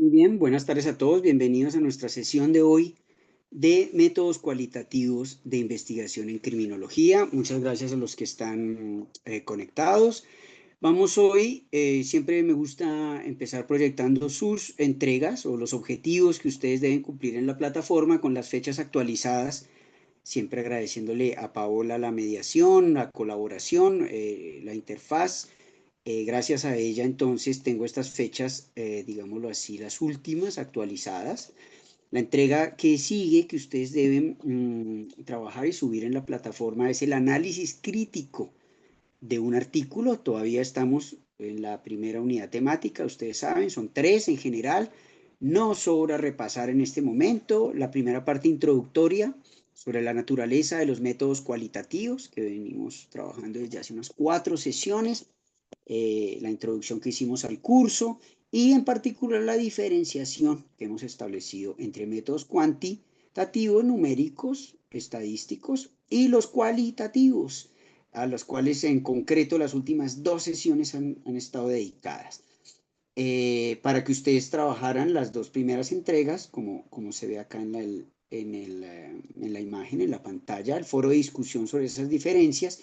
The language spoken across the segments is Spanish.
Muy bien, buenas tardes a todos. Bienvenidos a nuestra sesión de hoy de métodos cualitativos de investigación en criminología. Muchas gracias a los que están conectados. Vamos hoy, siempre me gusta empezar proyectando sus entregas o los objetivos que ustedes deben cumplir en la plataforma con las fechas actualizadas, siempre agradeciéndole a Paola la mediación, la colaboración, la interfaz. Gracias a ella, entonces, tengo estas fechas, digámoslo así, las últimas actualizadas. La entrega que sigue, que ustedes deben trabajar y subir en la plataforma, es el análisis crítico de un artículo. Todavía estamos en la primera unidad temática, ustedes saben, son 3 en general. No sobra repasar en este momento la primera parte introductoria sobre la naturaleza de los métodos cualitativos, que venimos trabajando desde hace unas 4 sesiones, la introducción que hicimos al curso y en particular la diferenciación que hemos establecido entre métodos cuantitativos, numéricos, estadísticos y los cualitativos, a los cuales en concreto las últimas 2 sesiones han estado dedicadas. Para que ustedes trabajaran las 2 primeras entregas, como se ve acá en la imagen, en la pantalla, el foro de discusión sobre esas diferencias,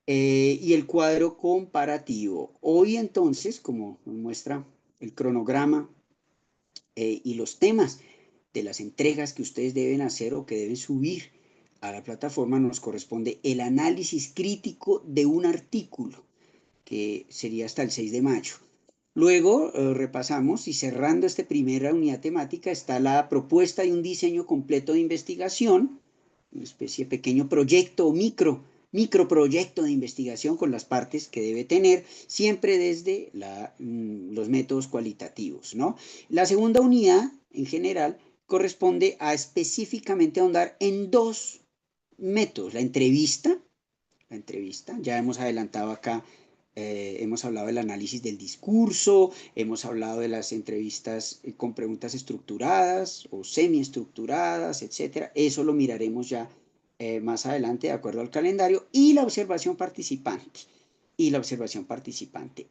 y el cuadro comparativo. Hoy entonces, como nos muestra el cronograma y los temas de las entregas que ustedes deben hacer o que deben subir a la plataforma, nos corresponde el análisis crítico de un artículo, que sería hasta el 6 de mayo. Luego repasamos y cerrando esta primera unidad temática está la propuesta de un diseño completo de investigación, una especie de pequeño proyecto o microproyecto de investigación con las partes que debe tener, siempre desde los métodos cualitativos, ¿no? La segunda unidad, en general, corresponde a específicamente ahondar en 2 métodos. La entrevista, ya hemos adelantado acá, hemos hablado del análisis del discurso, hemos hablado de las entrevistas con preguntas estructuradas o semiestructuradas, etcétera. Eso lo miraremos ya más adelante de acuerdo al calendario. Y la observación participante.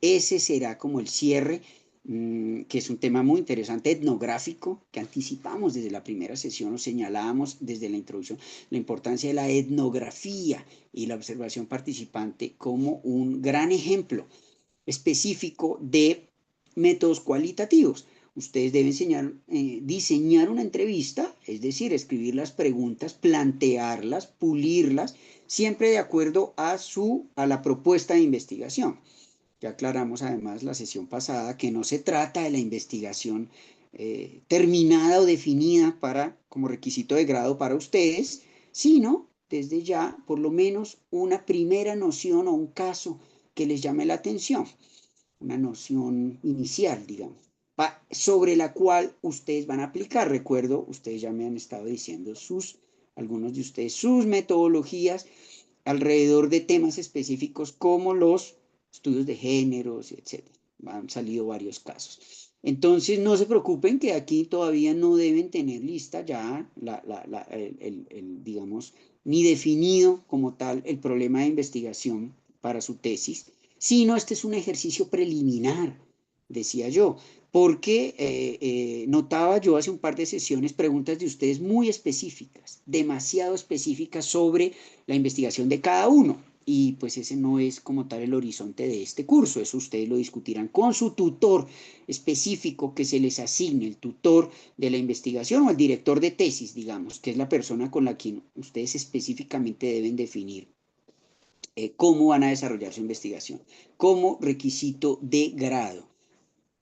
Ese será como el cierre, que es un tema muy interesante, etnográfico, que anticipamos desde la primera sesión, o señalábamos desde la introducción, la importancia de la etnografía y la observación participante como un gran ejemplo específico de métodos cualitativos. Ustedes deben diseñar una entrevista, es decir, escribir las preguntas, plantearlas, pulirlas, siempre de acuerdo a la propuesta de investigación. Ya aclaramos además la sesión pasada que no se trata de la investigación terminada o definida como requisito de grado para ustedes, sino desde ya por lo menos una primera noción o un caso que les llame la atención, una noción inicial, digamos, sobre la cual ustedes van a aplicar. Recuerdo, ustedes ya me han estado diciendo algunos de ustedes, sus metodologías alrededor de temas específicos como los estudios de géneros, etcétera. Han salido varios casos. Entonces, no se preocupen que aquí todavía no deben tener lista ya, digamos, ni definido como tal el problema de investigación para su tesis, sino este es un ejercicio preliminar, decía yo, porque notaba yo hace un par de sesiones preguntas de ustedes muy específicas, demasiado específicas sobre la investigación de cada uno. Y pues ese no es como tal el horizonte de este curso, eso ustedes lo discutirán con su tutor específico que se les asigne, el tutor de la investigación o el director de tesis, digamos, que es la persona con la que ustedes específicamente deben definir cómo van a desarrollar su investigación, como requisito de grado.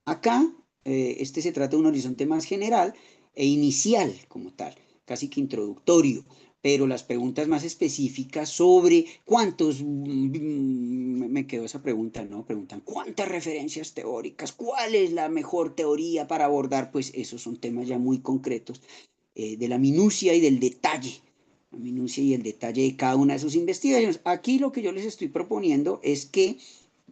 Acá, este se trata de un horizonte más general e inicial como tal, casi que introductorio, pero las preguntas más específicas sobre me quedó esa pregunta, ¿no? Preguntan, ¿cuántas referencias teóricas? ¿Cuál es la mejor teoría para abordar? Pues esos son temas ya muy concretos, de la minucia y del detalle, la minucia y el detalle de cada una de sus investigaciones. Aquí lo que yo les estoy proponiendo es que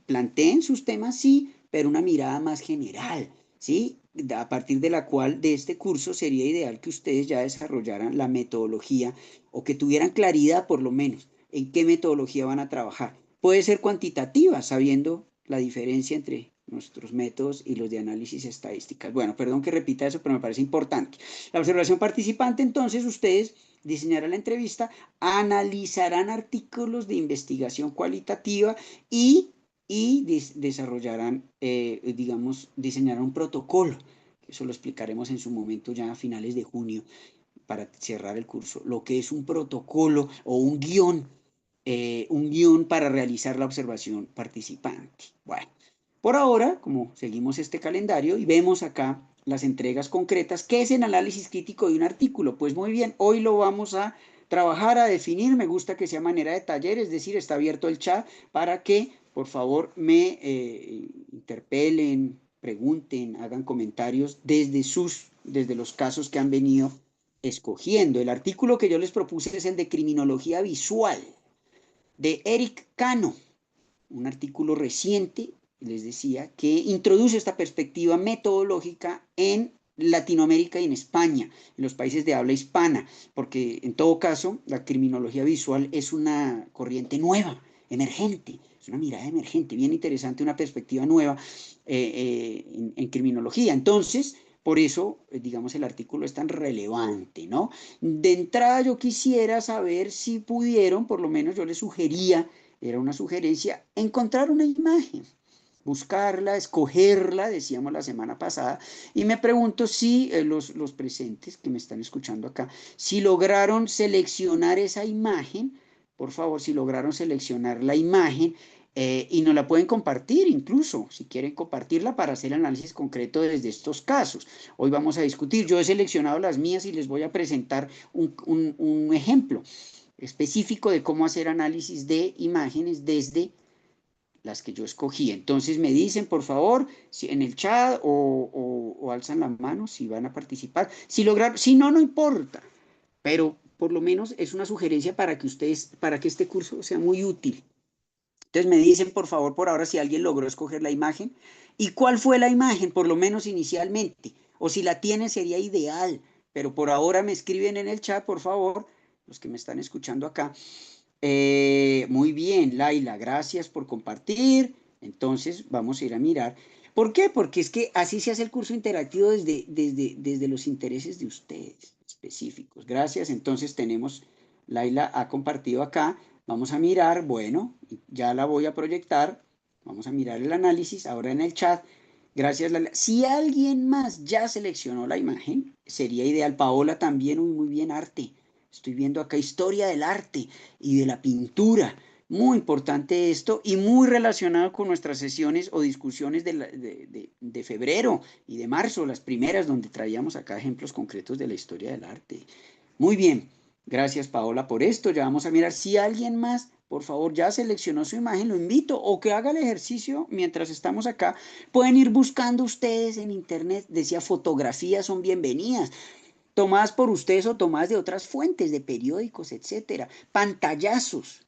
planteen sus temas, sí, pero una mirada más general, ¿sí? A partir de la cual de este curso sería ideal que ustedes ya desarrollaran la metodología o que tuvieran claridad por lo menos en qué metodología van a trabajar. Puede ser cuantitativa, sabiendo la diferencia entre nuestros métodos y los de análisis estadísticas. Bueno, perdón que repita eso, pero me parece importante. La observación participante, entonces, ustedes diseñarán la entrevista, analizarán artículos de investigación cualitativa y desarrollarán, digamos, diseñarán un protocolo. Eso lo explicaremos en su momento ya a finales de junio para cerrar el curso. Lo que es un protocolo o un guión para realizar la observación participante. Bueno, por ahora, como seguimos este calendario y vemos acá las entregas concretas, ¿qué es el análisis crítico de un artículo? Pues muy bien, hoy lo vamos a trabajar, a definir. Me gusta que sea manera de taller, es decir, está abierto el chat para que por favor me interpelen, pregunten, hagan comentarios desde los casos que han venido escogiendo. El artículo que yo les propuse es el de criminología visual de Eric Cano, un artículo reciente, les decía, que introduce esta perspectiva metodológica en Latinoamérica y en España, en los países de habla hispana, porque en todo caso la criminología visual es una corriente nueva, emergente, es una mirada emergente, bien interesante, una perspectiva nueva en criminología. Entonces, por eso, digamos, el artículo es tan relevante, ¿no? De entrada yo quisiera saber si pudieron, por lo menos yo les sugería, era una sugerencia, encontrar una imagen, buscarla, escogerla, decíamos la semana pasada, y me pregunto si los presentes que me están escuchando acá, si lograron seleccionar esa imagen, por favor, si lograron seleccionar la imagen y nos la pueden compartir incluso, si quieren compartirla para hacer análisis concreto desde estos casos. Hoy vamos a discutir, yo he seleccionado las mías y les voy a presentar un ejemplo específico de cómo hacer análisis de imágenes desde las que yo escogí. Entonces me dicen, por favor, si en el chat o alzan la mano si van a participar. Si lograron, si no, no importa, pero por lo menos es una sugerencia para que ustedes, para que este curso sea muy útil. Entonces me dicen, por favor, por ahora, si alguien logró escoger la imagen y cuál fue la imagen, por lo menos inicialmente, o si la tienen sería ideal, pero por ahora me escriben en el chat, por favor, los que me están escuchando acá. Muy bien, Laila, gracias por compartir. Entonces vamos a ir a mirar. ¿Por qué? Porque es que así se hace el curso interactivo desde los intereses de ustedes específicos. Gracias. Entonces tenemos, Laila ha compartido acá. Vamos a mirar, bueno, ya la voy a proyectar. Vamos a mirar el análisis ahora en el chat. Gracias, Laila. Si alguien más ya seleccionó la imagen, sería ideal. Paola también, muy bien, arte. Estoy viendo acá historia del arte y de la pintura. Muy importante esto y muy relacionado con nuestras sesiones o discusiones de febrero y de marzo, las primeras donde traíamos acá ejemplos concretos de la historia del arte. Muy bien, gracias Paola por esto. Ya vamos a mirar si alguien más, por favor, ya seleccionó su imagen, lo invito o que haga el ejercicio mientras estamos acá. Pueden ir buscando ustedes en internet, decía fotografías son bienvenidas tomadas por ustedes o tomadas de otras fuentes, de periódicos, etcétera. Pantallazos,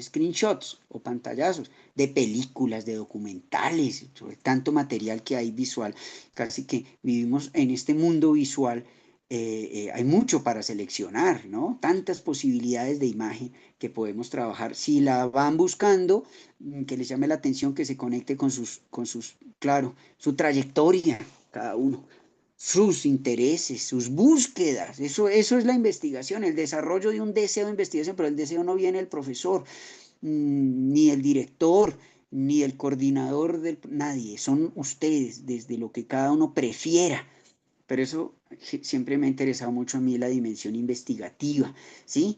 screenshots o pantallazos de películas, de documentales, sobre tanto material que hay visual. Casi que vivimos en este mundo visual. Hay mucho para seleccionar, ¿no? Tantas posibilidades de imagen que podemos trabajar. Si la van buscando, que les llame la atención, que se conecte claro, su trayectoria, cada uno sus intereses, sus búsquedas. Eso es la investigación, el desarrollo de un deseo de investigación, pero el deseo no viene del profesor, ni el director, ni el coordinador, nadie, son ustedes, desde lo que cada uno prefiera. Pero eso siempre me ha interesado mucho a mí la dimensión investigativa, ¿sí?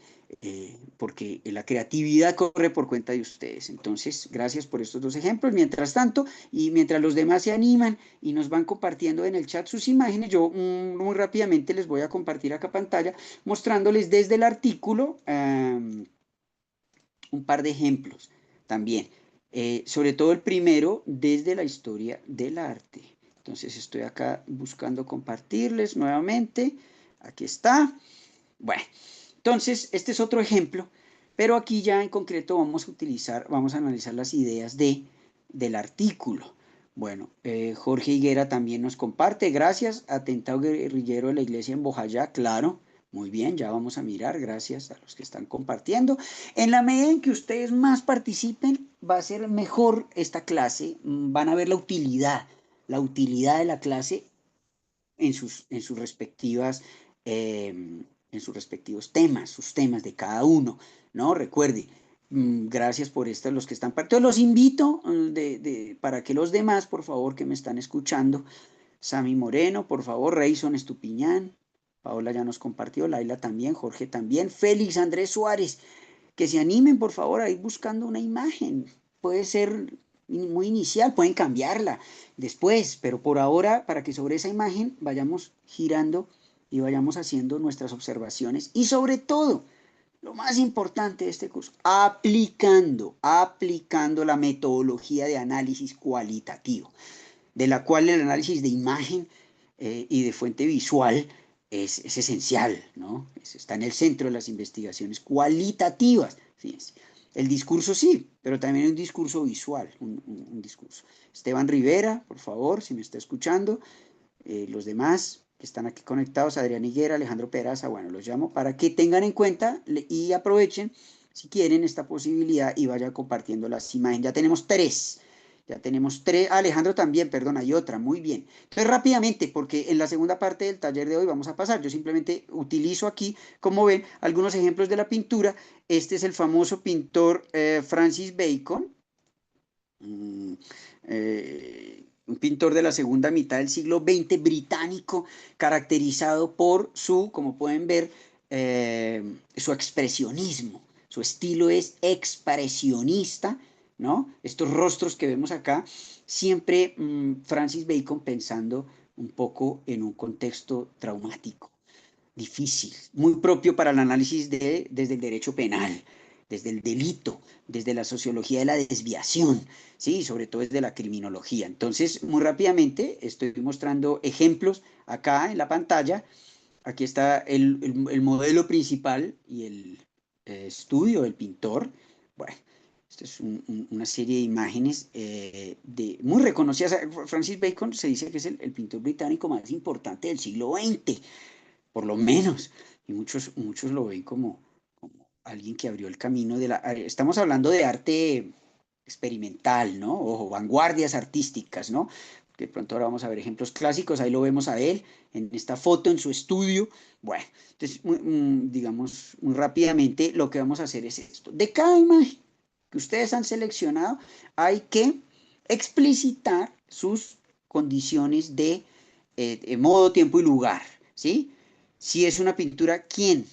Porque la creatividad corre por cuenta de ustedes. Entonces, gracias por estos dos ejemplos. Mientras tanto, y mientras los demás se animan y nos van compartiendo en el chat sus imágenes, yo muy rápidamente les voy a compartir acá pantalla mostrándoles desde el artículo un par de ejemplos también. Sobre todo el primero, desde la historia del arte. Entonces estoy acá buscando compartirles nuevamente. Aquí está. Bueno, entonces este es otro ejemplo, pero aquí ya en concreto vamos a analizar las ideas del artículo. Bueno, Jorge Higuera también nos comparte. Gracias, atentado guerrillero de la iglesia en Bojayá, claro. Muy bien, ya vamos a mirar, gracias a los que están compartiendo. En la medida en que ustedes más participen, va a ser mejor esta clase, van a ver la utilidad de la clase en sus respectivas, en sus respectivos temas, sus temas de cada uno, ¿no? Recuerde, gracias por esto, los que están participando. Los invito para que los demás, por favor, que me están escuchando, Sami Moreno, por favor, Reyson Estupiñán, Paola ya nos compartió, Laila también, Jorge también, Félix Andrés Suárez, que se animen, por favor, a ir buscando una imagen. Puede ser muy inicial, pueden cambiarla después, pero por ahora, para que sobre esa imagen vayamos girando y vayamos haciendo nuestras observaciones y sobre todo, lo más importante de este curso, aplicando la metodología de análisis cualitativo, de la cual el análisis de imagen y de fuente visual es esencial, ¿no? Está en el centro de las investigaciones cualitativas. Fíjense. El discurso sí, pero también un discurso visual, un discurso. Esteban Rivera, por favor, si me está escuchando, los demás que están aquí conectados, Adrián Higuera, Alejandro Peraza, bueno, los llamo para que tengan en cuenta y aprovechen, si quieren, esta posibilidad y vayan compartiendo las imágenes. Ya tenemos tres. Ya tenemos tres. Ah, Alejandro también, perdón, hay otra. Muy bien. Entonces, rápidamente, porque en la segunda parte del taller de hoy vamos a pasar. Yo simplemente utilizo aquí, como ven, algunos ejemplos de la pintura. Este es el famoso pintor Francis Bacon. Un pintor de la segunda mitad del siglo XX británico, caracterizado por su, como pueden ver, su expresionismo. Su estilo es expresionista, ¿no? Estos rostros que vemos acá, siempre Francis Bacon pensando un poco en un contexto traumático, difícil, muy propio para el análisis desde el derecho penal, desde el delito, desde la sociología de la desviación, ¿sí? Sobre todo desde la criminología. Entonces, muy rápidamente estoy mostrando ejemplos acá en la pantalla. Aquí está el modelo principal y el estudio del pintor. Bueno, esta es una serie de imágenes muy reconocidas. Francis Bacon se dice que es el pintor británico más importante del siglo XX, por lo menos. Y muchos lo ven como alguien que abrió el camino de la... Estamos hablando de arte experimental, ¿no? Ojo, vanguardias artísticas, ¿no? Que de pronto ahora vamos a ver ejemplos clásicos, ahí lo vemos a él en esta foto en su estudio. Bueno, entonces, digamos, muy rápidamente lo que vamos a hacer es esto. De cada imagen que ustedes han seleccionado, hay que explicitar sus condiciones de modo, tiempo y lugar, ¿sí? Si es una pintura, ¿quién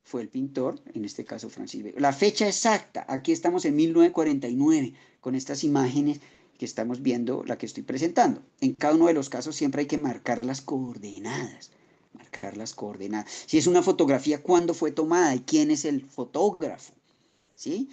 fue el pintor? En este caso, Francis Bacon. La fecha exacta, aquí estamos en 1949, con estas imágenes que estamos viendo, la que estoy presentando. En cada uno de los casos siempre hay que marcar las coordenadas. Marcar las coordenadas. Si es una fotografía, ¿cuándo fue tomada y quién es el fotógrafo? ¿Sí?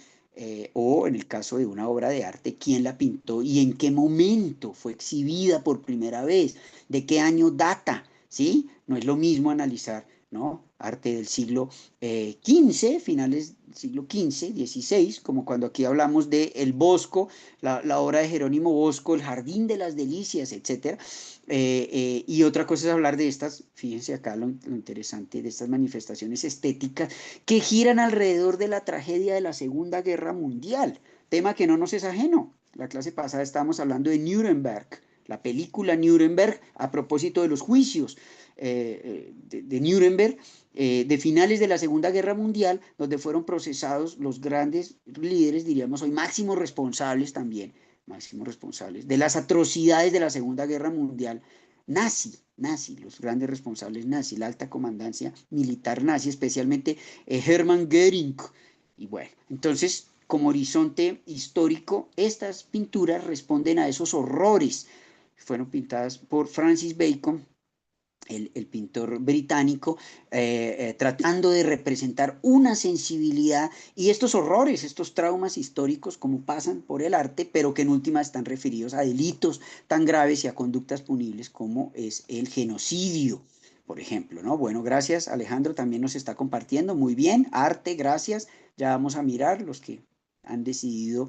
O en el caso de una obra de arte, quién la pintó y en qué momento fue exhibida por primera vez, de qué año data, ¿sí? No es lo mismo analizar, ¿no? Arte del siglo XV, finales del siglo XV, XVI, como cuando aquí hablamos de El Bosco, la obra de Jerónimo Bosco, El Jardín de las Delicias, etcétera. Y otra cosa es hablar de estas, fíjense acá lo interesante de estas manifestaciones estéticas que giran alrededor de la tragedia de la Segunda Guerra Mundial, tema que no nos es ajeno. La clase pasada estábamos hablando de Nuremberg, la película Nuremberg, a propósito de los juicios de Nuremberg, de finales de la Segunda Guerra Mundial, donde fueron procesados los grandes líderes, diríamos hoy, máximos responsables también, máximos responsables de las atrocidades de la Segunda Guerra Mundial nazi, los grandes responsables nazi, la alta comandancia militar nazi, especialmente Hermann Göring. Y bueno, entonces, como horizonte histórico, estas pinturas responden a esos horrores. Fueron pintadas por Francis Bacon, el pintor británico, tratando de representar una sensibilidad y estos horrores, estos traumas históricos como pasan por el arte, pero que en última están referidos a delitos tan graves y a conductas punibles como es el genocidio, por ejemplo, ¿no? Bueno, gracias, Alejandro también nos está compartiendo, muy bien, arte, gracias, ya vamos a mirar los que han decidido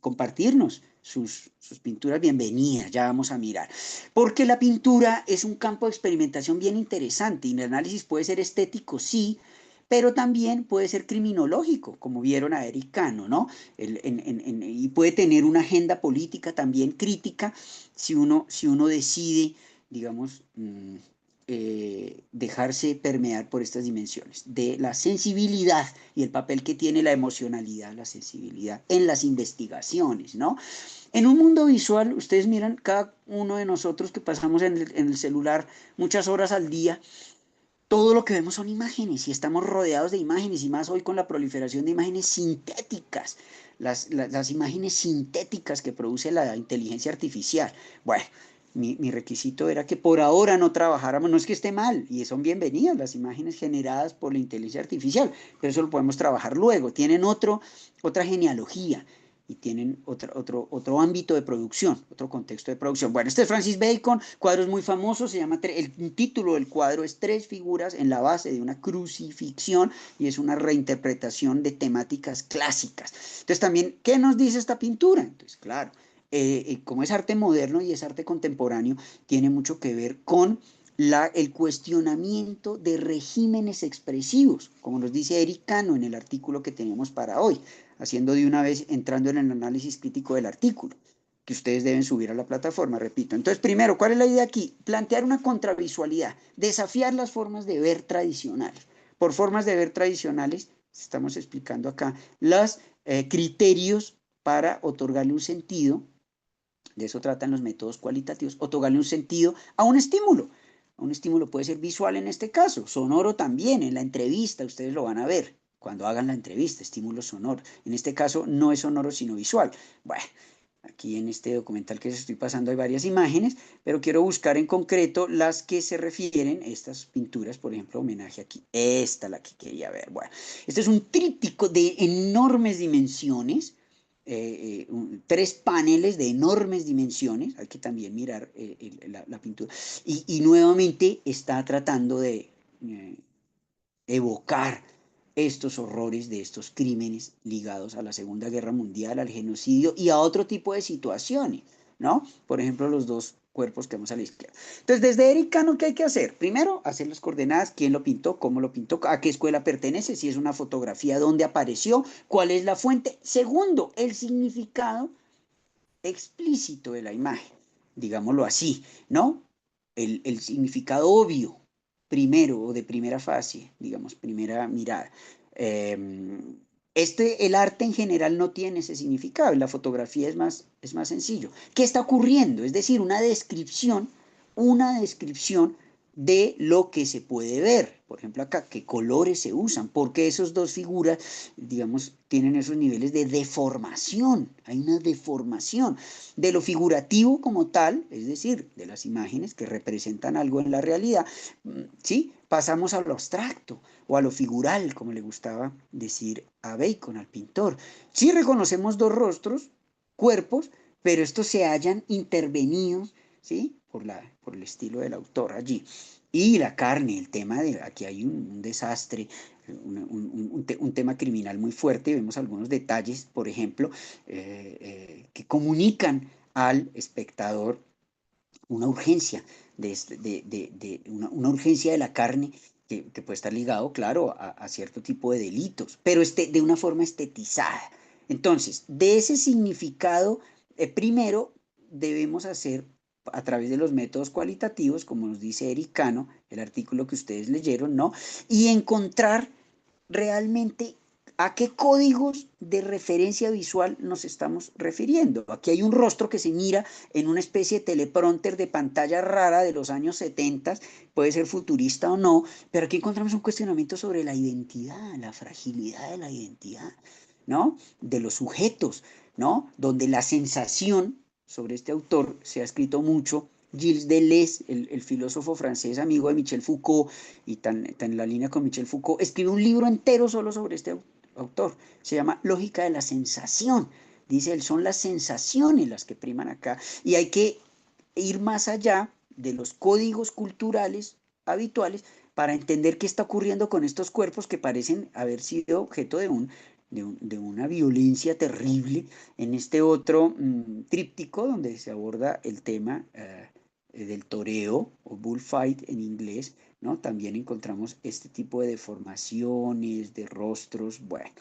compartirnos sus pinturas, bienvenidas, ya vamos a mirar. Porque la pintura es un campo de experimentación bien interesante y el análisis puede ser estético, sí, pero también puede ser criminológico, como vieron a Eric Cano, ¿no? Y puede tener una agenda política también crítica si uno decide, digamos, dejarse permear por estas dimensiones de la sensibilidad y el papel que tiene la emocionalidad, la sensibilidad en las investigaciones, ¿no? En un mundo visual, ustedes miran, cada uno de nosotros que pasamos en el celular muchas horas al día, todo lo que vemos son imágenes y estamos rodeados de imágenes y más hoy con la proliferación de imágenes sintéticas, las imágenes sintéticas que produce la inteligencia artificial. Bueno, mi requisito era que por ahora no trabajáramos, no es que esté mal, y son bienvenidas las imágenes generadas por la inteligencia artificial, pero eso lo podemos trabajar luego, tienen otra genealogía y tienen otro ámbito de producción, otro contexto de producción. Bueno, este es Francis Bacon, cuadros muy famosos, se llama, el título del cuadro es Tres figuras en la base de una crucifixión y es una reinterpretación de temáticas clásicas. Entonces también, ¿qué nos dice esta pintura? Entonces, claro, como es arte moderno y es arte contemporáneo, tiene mucho que ver con el cuestionamiento de regímenes expresivos, como nos dice Eric Cano en el artículo que tenemos para hoy, haciendo de una vez, entrando en el análisis crítico del artículo, que ustedes deben subir a la plataforma, repito. Entonces, primero, ¿cuál es la idea aquí? Plantear una contravisualidad, desafiar las formas de ver tradicionales. Por formas de ver tradicionales, estamos explicando acá, los criterios para otorgarle un sentido, de eso tratan los métodos cualitativos, otorgarle un sentido a un estímulo. Un estímulo puede ser visual en este caso, sonoro también, en la entrevista ustedes lo van a ver cuando hagan la entrevista, estímulo sonoro. En este caso no es sonoro sino visual. Bueno, aquí en este documental que les estoy pasando hay varias imágenes, pero quiero buscar en concreto las que se refieren, estas pinturas, por ejemplo, homenaje aquí, esta la que quería ver. Bueno, este es un tríptico de enormes dimensiones, tres paneles de enormes dimensiones, hay que también mirar la pintura, y nuevamente está tratando de evocar estos horrores de estos crímenes ligados a la Segunda Guerra Mundial, al genocidio y a otro tipo de situaciones, ¿no? Por ejemplo, los dos cuerpos que vemos a la izquierda. Entonces, desde Eric Cano, ¿qué hay que hacer? Primero, hacer las coordenadas, quién lo pintó, cómo lo pintó, a qué escuela pertenece, si es una fotografía, dónde apareció, cuál es la fuente. Segundo, el significado explícito de la imagen, digámoslo así, ¿no? El significado obvio, primero o de primera fase, digamos, primera mirada. El arte en general no tiene ese significado, la fotografía es más sencillo. ¿Qué está ocurriendo? Es decir, una descripción de lo que se puede ver. Por ejemplo, acá, qué colores se usan, porque esas dos figuras, digamos, tienen esos niveles de deformación. Hay una deformación de lo figurativo como tal, es decir, de las imágenes que representan algo en la realidad, ¿sí? Pasamos a lo abstracto o a lo figural, como le gustaba decir a Bacon, al pintor. Sí reconocemos dos rostros, cuerpos, pero estos se hallan intervenidos, ¿sí? Por el estilo del autor allí. Y la carne, el tema de, aquí hay un desastre, un tema criminal muy fuerte, vemos algunos detalles, por ejemplo, que comunican al espectador una urgencia, una urgencia de la carne que puede estar ligado, claro, a cierto tipo de delitos, pero de una forma estetizada. Entonces, de ese significado, primero debemos hacer a través de los métodos cualitativos, como nos dice Eric Cano, el artículo que ustedes leyeron, ¿no? Y encontrar realmente a qué códigos de referencia visual nos estamos refiriendo. Aquí hay un rostro que se mira en una especie de teleprompter de pantalla rara de los años 70, puede ser futurista o no, pero aquí encontramos un cuestionamiento sobre la identidad, la fragilidad de la identidad, ¿no? De los sujetos, ¿no? Donde la sensación, sobre este autor se ha escrito mucho, Gilles Deleuze, el filósofo francés amigo de Michel Foucault, y tan en la línea con Michel Foucault, escribe un libro entero solo sobre este autor. Se llama Lógica de la sensación. Dice él, son las sensaciones las que priman acá. Y hay que ir más allá de los códigos culturales habituales para entender qué está ocurriendo con estos cuerpos que parecen haber sido objeto de una violencia terrible. En este otro tríptico donde se aborda el tema del toreo o bullfight en inglés, ¿no? También encontramos este tipo de deformaciones, de rostros, bueno,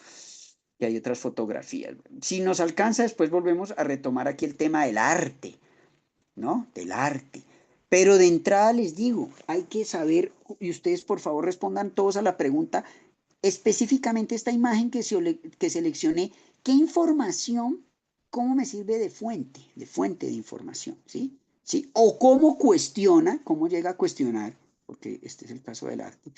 y hay otras fotografías. Si nos alcanza, después volvemos a retomar aquí el tema del arte, ¿no? Del arte. Pero de entrada les digo, hay que saber, y ustedes por favor respondan todos a la pregunta, específicamente esta imagen que seleccioné, ¿qué información, cómo me sirve de fuente de información? ¿Sí? ¿Sí? O cómo cuestiona, cómo llega a cuestionar, porque este es el caso del arte,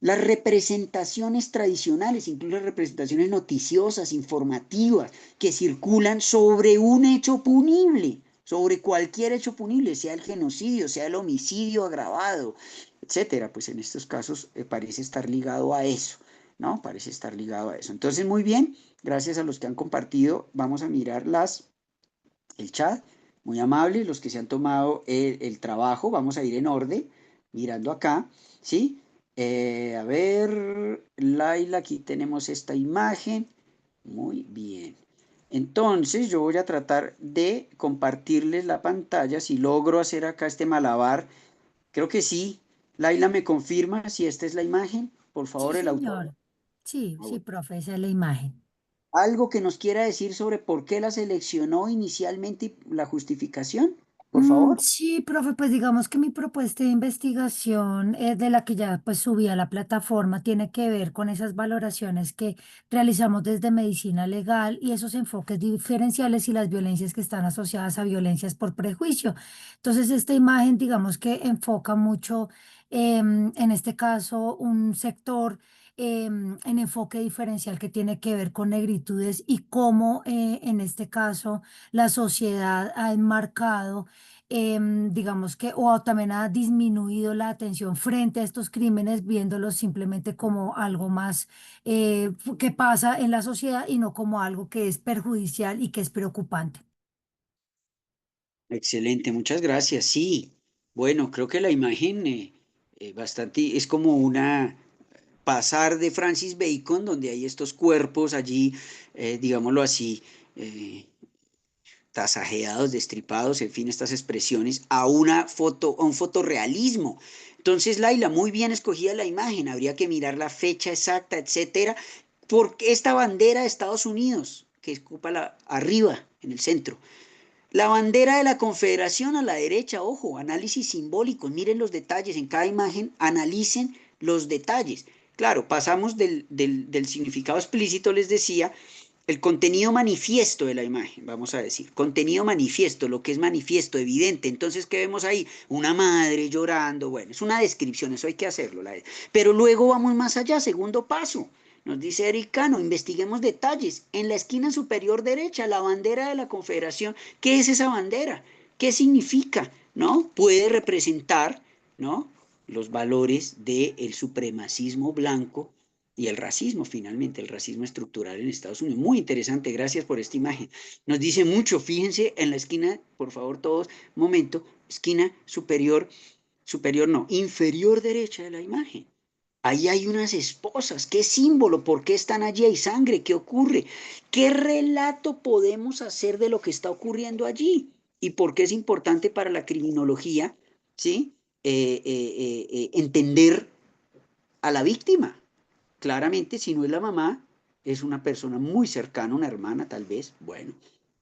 las representaciones tradicionales, incluso las representaciones noticiosas, informativas, que circulan sobre un hecho punible, sobre cualquier hecho punible, sea el genocidio, sea el homicidio agravado, etcétera. Pues en estos casos parece estar ligado a eso, ¿no? Parece estar ligado a eso. Entonces, muy bien, gracias a los que han compartido. Vamos a mirar el chat, muy amables, los que se han tomado el trabajo. Vamos a ir en orden, mirando acá, ¿sí? A ver, Laila, aquí tenemos esta imagen. Muy bien. Entonces, yo voy a tratar de compartirles la pantalla. Si logro hacer acá este malabar, creo que sí. Laila, ¿me confirma si esta es la imagen? Por Sí, favor, el autor. señor. Sí, Ah, sí, bueno. profe, esa es la imagen. Algo que nos quiera decir sobre por qué la seleccionó inicialmente y la justificación, por favor. Sí, profe, pues digamos que mi propuesta de investigación de la que ya pues subí a la plataforma tiene que ver con esas valoraciones que realizamos desde medicina legal y esos enfoques diferenciales y las violencias que están asociadas a violencias por prejuicio. Entonces, esta imagen digamos que enfoca mucho en este caso un sector en enfoque diferencial que tiene que ver con negritudes y cómo en este caso la sociedad ha enmarcado digamos que, o también ha disminuido la atención frente a estos crímenes, viéndolos simplemente como algo más que pasa en la sociedad y no como algo que es perjudicial y que es preocupante. Excelente, muchas gracias. Sí, bueno, creo que la imagen bastante es como una pasar de Francis Bacon, donde hay estos cuerpos allí, digámoslo así, eh, tasajeados, destripados, en fin, estas expresiones, a una foto, a un fotorrealismo. Entonces, Laila, muy bien escogida la imagen, habría que mirar la fecha exacta, etcétera, porque esta bandera de Estados Unidos, que ocupa arriba, en el centro, la bandera de la Confederación a la derecha, ojo, análisis simbólico, miren los detalles en cada imagen, analicen los detalles. Claro, pasamos del significado explícito, les decía, el contenido manifiesto de la imagen, vamos a decir, contenido manifiesto, lo que es manifiesto, evidente. Entonces, ¿qué vemos ahí? Una madre llorando, bueno, es una descripción, eso hay que hacerlo. Pero luego vamos más allá, segundo paso. Nos dice Eric Cano, investiguemos detalles. En la esquina superior derecha, la bandera de la Confederación. ¿Qué es esa bandera? ¿Qué significa? ¿No? Puede representar, ¿no? Los valores del supremacismo blanco y el racismo, finalmente, el racismo estructural en Estados Unidos. Muy interesante, gracias por esta imagen. Nos dice mucho, fíjense en la esquina, por favor todos, momento, esquina superior, superior no, inferior derecha de la imagen. Ahí hay unas esposas, qué símbolo, por qué están allí, hay sangre, qué ocurre, qué relato podemos hacer de lo que está ocurriendo allí y por qué es importante para la criminología, ¿sí? Entender a la víctima. Claramente, si no es la mamá, es una persona muy cercana, una hermana tal vez. Bueno,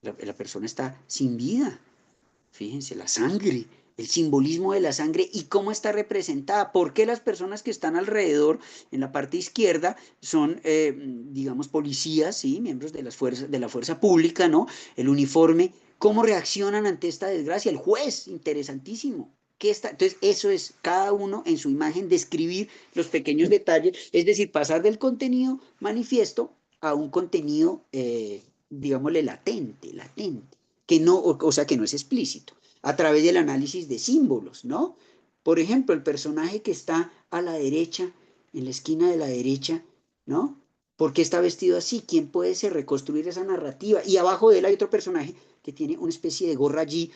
la persona está sin vida. Fíjense, la sangre, el simbolismo de la sangre y cómo está representada. ¿Por qué las personas que están alrededor, en la parte izquierda, son, digamos, policías, ¿sí? Miembros de las fuerzas, de la fuerza pública, ¿no? El uniforme. ¿Cómo reaccionan ante esta desgracia? El juez, interesantísimo. ¿Qué está? Entonces, eso es cada uno en su imagen, describir los pequeños detalles, es decir, pasar del contenido manifiesto a un contenido, digámosle, latente que no, o sea, que no es explícito, a través del análisis de símbolos, ¿no? Por ejemplo, el personaje que está a la derecha, en la esquina de la derecha, ¿no? ¿Por qué está vestido así? ¿Quién puede ser reconstruir esa narrativa? Y abajo de él hay otro personaje que tiene una especie de gorra allí.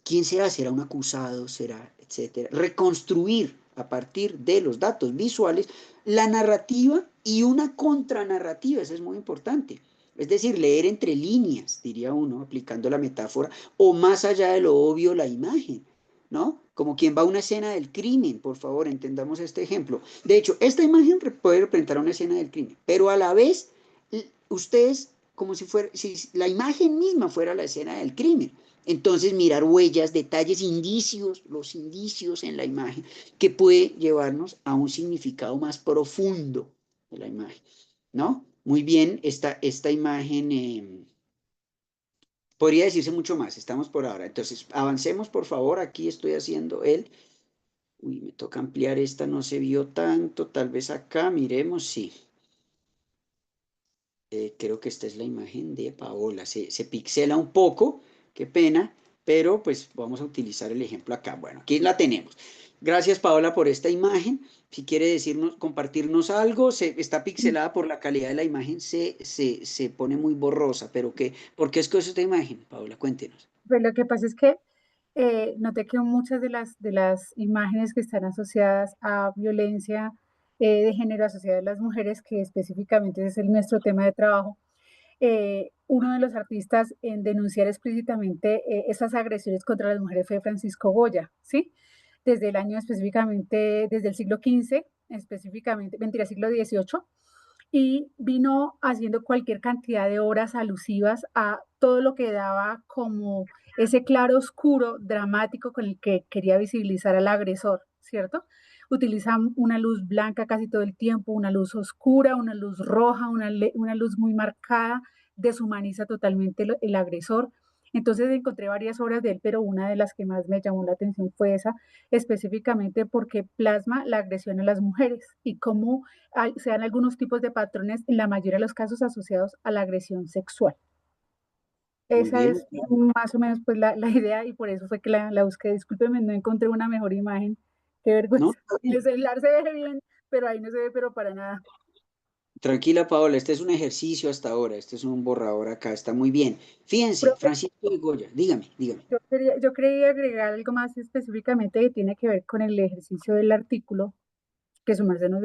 ¿Quién será? ¿Será un acusado? ¿Será? Etcétera. Reconstruir a partir de los datos visuales la narrativa y una contranarrativa, eso es muy importante. Es decir, leer entre líneas, diría uno, aplicando la metáfora, o más allá de lo obvio, la imagen, ¿no? Como quien va a una escena del crimen, por favor, entendamos este ejemplo. De hecho, esta imagen puede representar una escena del crimen, pero a la vez, ustedes, como si fuera, si la imagen misma fuera la escena del crimen. Entonces, mirar huellas, detalles, indicios, los indicios en la imagen, que puede llevarnos a un significado más profundo de la imagen, ¿no? Muy bien, esta imagen podría decirse mucho más, estamos por ahora. Entonces, avancemos, por favor, aquí estoy haciendo el... Uy, me toca ampliar esta, no se vio tanto, tal vez acá, miremos, sí. Creo que esta es la imagen de Paola, se pixela un poco, qué pena, pero pues vamos a utilizar el ejemplo acá. Bueno, aquí la tenemos. Gracias, Paola, por esta imagen. Si quiere decirnos, compartirnos algo, está pixelada por la calidad de la imagen, se pone muy borrosa, pero ¿qué? ¿Por qué escogió esta imagen, Paola? Cuéntenos. Pues lo que pasa es que noté que muchas de las imágenes que están asociadas a violencia de género asociadas a las mujeres, que específicamente es nuestro tema de trabajo, uno de los artistas en denunciar explícitamente esas agresiones contra las mujeres fue Francisco Goya, ¿sí? Desde el año específicamente, desde el siglo XV, específicamente, mentira, siglo XVIII, y vino haciendo cualquier cantidad de obras alusivas a todo lo que daba como ese claro oscuro dramático con el que quería visibilizar al agresor, ¿cierto? Utiliza una luz blanca casi todo el tiempo, una luz oscura, una luz roja, una luz muy marcada, deshumaniza totalmente el agresor. Entonces encontré varias obras de él, pero una de las que más me llamó la atención fue esa, específicamente porque plasma la agresión a las mujeres y cómo se dan algunos tipos de patrones, en la mayoría de los casos asociados a la agresión sexual. Muy Esa bien. es más o menos pues la idea y por eso fue que la busqué. Discúlpeme, no encontré una mejor imagen. Qué No, vergüenza. En el celular se ve bien, pero ahí no se ve, pero para nada. tranquila, Paola, este es un ejercicio hasta ahora, este es un borrador acá, está muy bien. Fíjense, Profe, Francisco de Goya, dígame, dígame. yo quería agregar algo más específicamente que tiene que ver con el ejercicio del artículo que su merced nos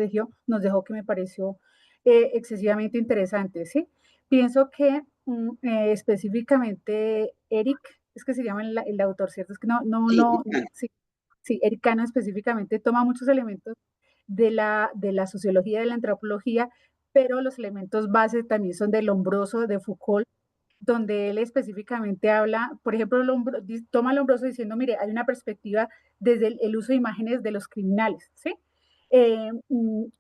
dejó que me pareció excesivamente interesante, ¿sí? Pienso que específicamente Eric, es que se llama el autor, ¿cierto? Es que Sí, sí, sí, Eric Cano específicamente toma muchos elementos de la sociología, de la antropología, pero los elementos base también son del Lombroso, de Foucault, donde él específicamente habla, por ejemplo, toma Lombroso diciendo, mire, hay una perspectiva desde el uso de imágenes de los criminales, ¿sí?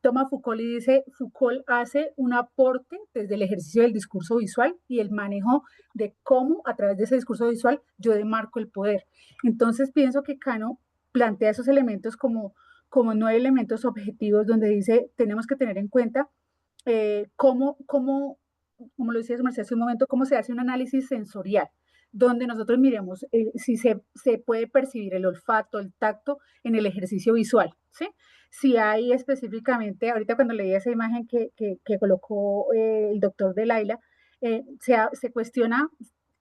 Toma Foucault y dice, Foucault hace un aporte desde el ejercicio del discurso visual y el manejo de cómo a través de ese discurso visual yo demarco el poder. Entonces pienso que Cano plantea esos elementos como no elementos objetivos donde dice, tenemos que tener en cuenta como lo decía hace un momento, cómo se hace un análisis sensorial, donde nosotros miremos si se puede percibir el olfato, el tacto en el ejercicio visual, ¿sí? Si hay específicamente, ahorita cuando leí esa imagen que colocó el doctor de Laila, se cuestiona,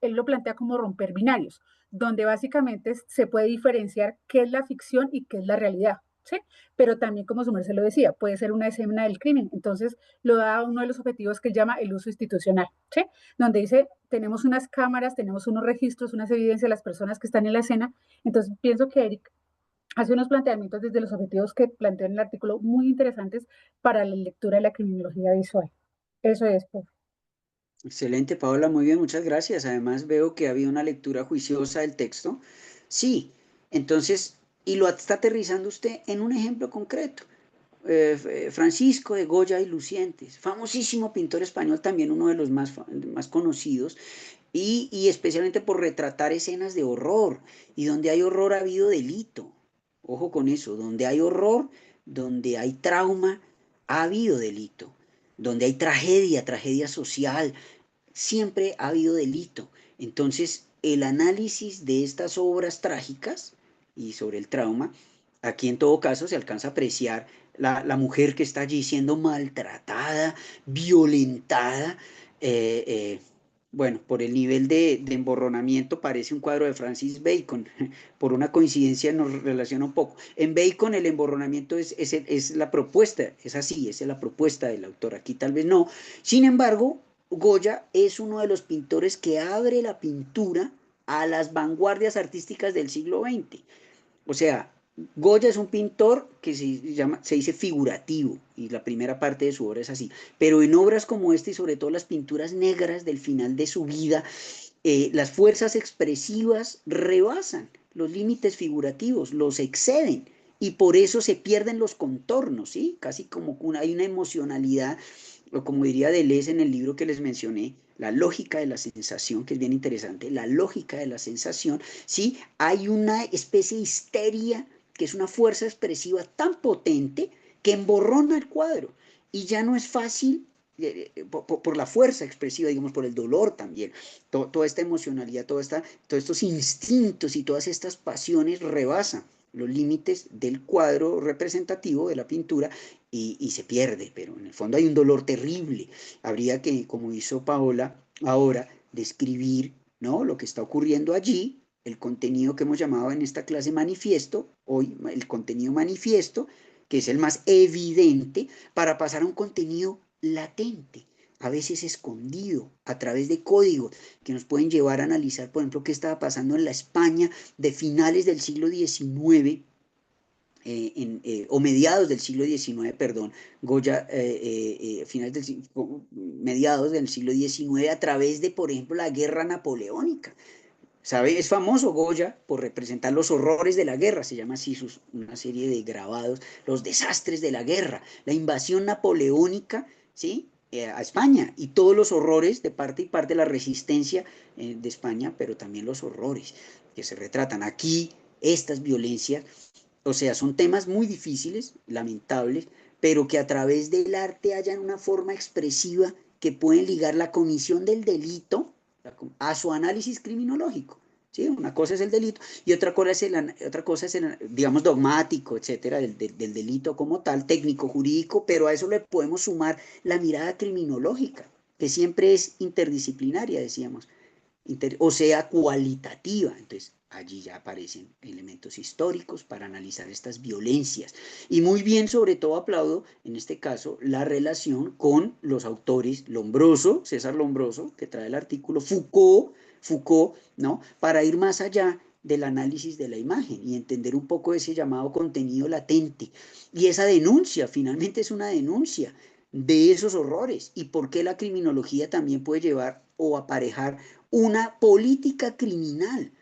él lo plantea como romper binarios, donde básicamente se puede diferenciar qué es la ficción y qué es la realidad, ¿sí? Pero también, como su merced lo decía, puede ser una escena del crimen. Entonces, lo da uno de los objetivos que llama el uso institucional, ¿sí? Donde dice, tenemos unas cámaras, tenemos unos registros, unas evidencias de las personas que están en la escena. Entonces, pienso que Eric hace unos planteamientos desde los objetivos que planteó en el artículo muy interesantes para la lectura de la criminología visual. Eso es, pues. excelente, Paola, muy bien, muchas gracias. Además veo que había una lectura juiciosa del texto. Sí, entonces, y lo está aterrizando usted en un ejemplo concreto. Francisco de Goya y Lucientes, famosísimo pintor español, también uno de los más conocidos, y especialmente por retratar escenas de horror, y donde hay horror ha habido delito. Ojo con eso, donde hay horror, donde hay trauma, ha habido delito. Donde hay tragedia, tragedia social, siempre ha habido delito. Entonces, el análisis de estas obras trágicas y sobre el trauma, aquí en todo caso se alcanza a apreciar la mujer que está allí siendo maltratada, violentada, eh, eh, Bueno, por el nivel de emborronamiento parece un cuadro de Francis Bacon. Por una coincidencia nos relaciona un poco. En Bacon el emborronamiento es la propuesta, es así, esa es la propuesta del autor. Aquí tal vez no. Sin embargo, Goya es uno de los pintores que abre la pintura a las vanguardias artísticas del siglo XX. O sea, Goya es un pintor que se dice figurativo, y la primera parte de su obra es así, pero en obras como esta y sobre todo las pinturas negras del final de su vida, las fuerzas expresivas rebasan los límites figurativos, los exceden, y por eso se pierden los contornos, ¿sí? Casi como hay una emocionalidad, o como diría Deleuze en el libro que les mencioné, la lógica de la sensación, que es bien interesante, la lógica de la sensación, ¿sí? Hay una especie de histeria, que es una fuerza expresiva tan potente que emborrona el cuadro, y ya no es fácil por la fuerza expresiva, digamos, por el dolor también, toda esta emocionalidad, todos estos instintos y todas estas pasiones rebasan los límites del cuadro representativo de la pintura y se pierde, pero en el fondo hay un dolor terrible. Habría que, como hizo Paola ahora, describir, ¿no?, lo que está ocurriendo allí, el contenido que hemos llamado en esta clase manifiesto, hoy el contenido manifiesto, que es el más evidente, para pasar a un contenido latente, a veces escondido, a través de códigos que nos pueden llevar a analizar, por ejemplo, qué estaba pasando en la España de finales del siglo XIX, o mediados del siglo XIX, perdón, Goya, mediados del siglo XIX, a través de, por ejemplo, la guerra napoleónica. ¿Sabe? Es famoso Goya por representar los horrores de la guerra, se llama así una serie de grabados, los desastres de la guerra, la invasión napoleónica, ¿sí? A España, y todos los horrores de parte y parte de la resistencia de España, pero también los horrores que se retratan aquí, estas violencias, o sea, son temas muy difíciles, lamentables, pero que a través del arte hayan una forma expresiva que pueden ligar la comisión del delito a su análisis criminológico. ¿Sí? Una cosa es el delito y otra cosa es el, digamos, dogmático, etcétera, del delito como tal, técnico, jurídico, pero a eso le podemos sumar la mirada criminológica, que siempre es interdisciplinaria, decíamos, o sea, cualitativa. Entonces, allí ya aparecen elementos históricos para analizar estas violencias. Y muy bien, sobre todo aplaudo, en este caso, la relación con los autores Lombroso, César Lombroso, que trae el artículo, Foucault, ¿no? Para ir más allá del análisis de la imagen y entender un poco ese llamado contenido latente. Y esa denuncia, finalmente es una denuncia de esos horrores y por qué la criminología también puede llevar o aparejar una política criminal,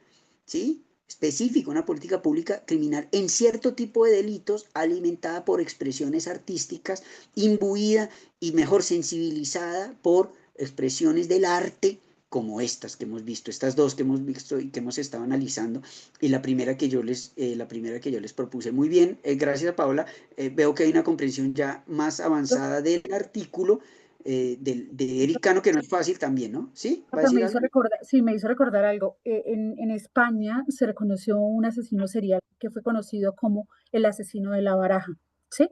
¿sí? Específica, una política pública criminal en cierto tipo de delitos alimentada por expresiones artísticas, imbuida y mejor sensibilizada por expresiones del arte como estas que hemos visto, estas dos que hemos visto y que hemos estado analizando, y la primera que yo les propuse. Muy bien, gracias a Paola, veo que hay una comprensión ya más avanzada del artículo de Eric Cano, que no es fácil también, ¿no? ¿Sí? ¿Va a Profe, decir me hizo algo? recordar, sí, me hizo recordar algo. En España se reconoció un asesino serial que fue conocido como el asesino de la baraja, ¿sí? Sí.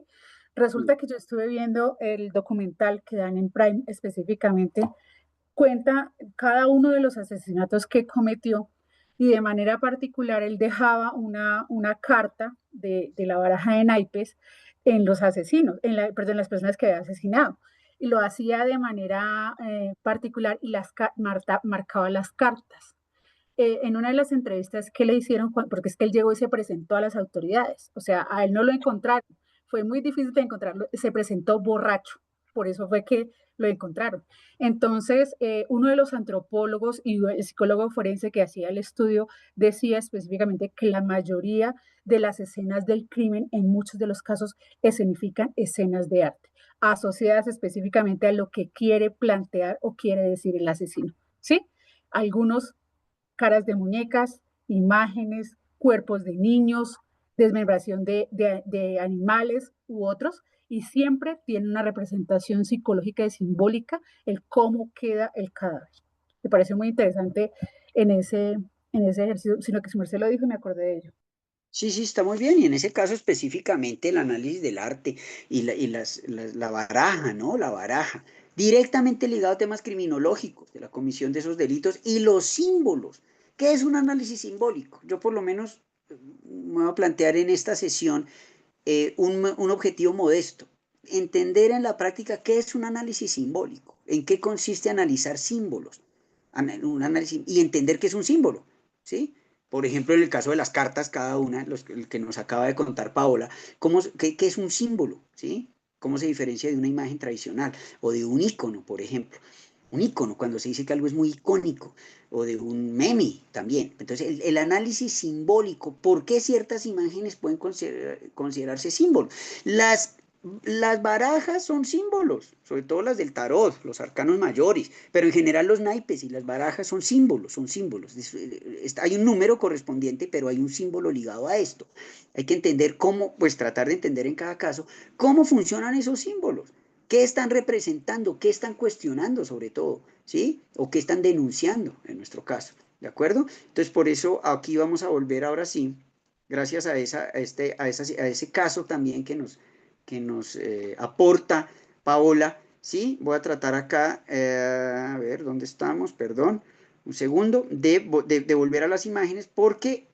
Resulta que yo estuve viendo el documental que dan en Prime específicamente, cuenta cada uno de los asesinatos que cometió y de manera particular él dejaba una carta de la baraja de naipes en los asesinos, perdón, en las personas que había asesinado. Y lo hacía de manera particular y marcaba las cartas. En una de las entrevistas que le hicieron, porque es que él llegó y se presentó a las autoridades, o sea, a él no lo encontraron, fue muy difícil de encontrarlo, se presentó borracho, por eso fue que lo encontraron. Entonces, uno de los antropólogos y el psicólogo forense que hacía el estudio decía específicamente que la mayoría de las escenas del crimen, en muchos de los casos, escenifican escenas de arte, asociadas específicamente a lo que quiere plantear o quiere decir el asesino, ¿sí? Algunos caras de muñecas, imágenes, cuerpos de niños, desmembración de animales u otros, y siempre tiene una representación psicológica y simbólica el cómo queda el cadáver. Me parece muy interesante en ese ejercicio, sino que su merced lo dijo y me acordé de ello. Sí, sí, está muy bien. Y en ese caso específicamente el análisis del arte y la baraja, ¿no? La baraja. directamente ligado a temas criminológicos de la comisión de esos delitos y los símbolos. ¿Qué es un análisis simbólico? Yo por lo menos me voy a plantear en esta sesión un objetivo modesto. Entender en la práctica qué es un análisis simbólico, en qué consiste analizar símbolos, un análisis, y entender qué es un símbolo, ¿sí? Por ejemplo, en el caso de las cartas, cada una, el que nos acaba de contar Paola, qué es un símbolo? ¿Sí? ¿Cómo se diferencia de una imagen tradicional o de un icono, por ejemplo? Un icono, cuando se dice que algo es muy icónico, o de un meme también. Entonces, el análisis simbólico, ¿por qué ciertas imágenes pueden considerarse símbolos? Las las barajas son símbolos, sobre todo las del tarot, los arcanos mayores, pero en general los naipes y las barajas son símbolos, son símbolos. Hay un número correspondiente, pero hay un símbolo ligado a esto. Hay que entender cómo, pues tratar de entender en cada caso cómo funcionan esos símbolos, qué están representando, qué están cuestionando sobre todo, ¿sí? O qué están denunciando en nuestro caso, ¿de acuerdo? Entonces por eso aquí vamos a volver ahora sí, gracias a ese caso también que nos aporta Paola, ¿sí? Voy a tratar acá, a ver, ¿dónde estamos? Perdón, un segundo, de volver a las imágenes, porque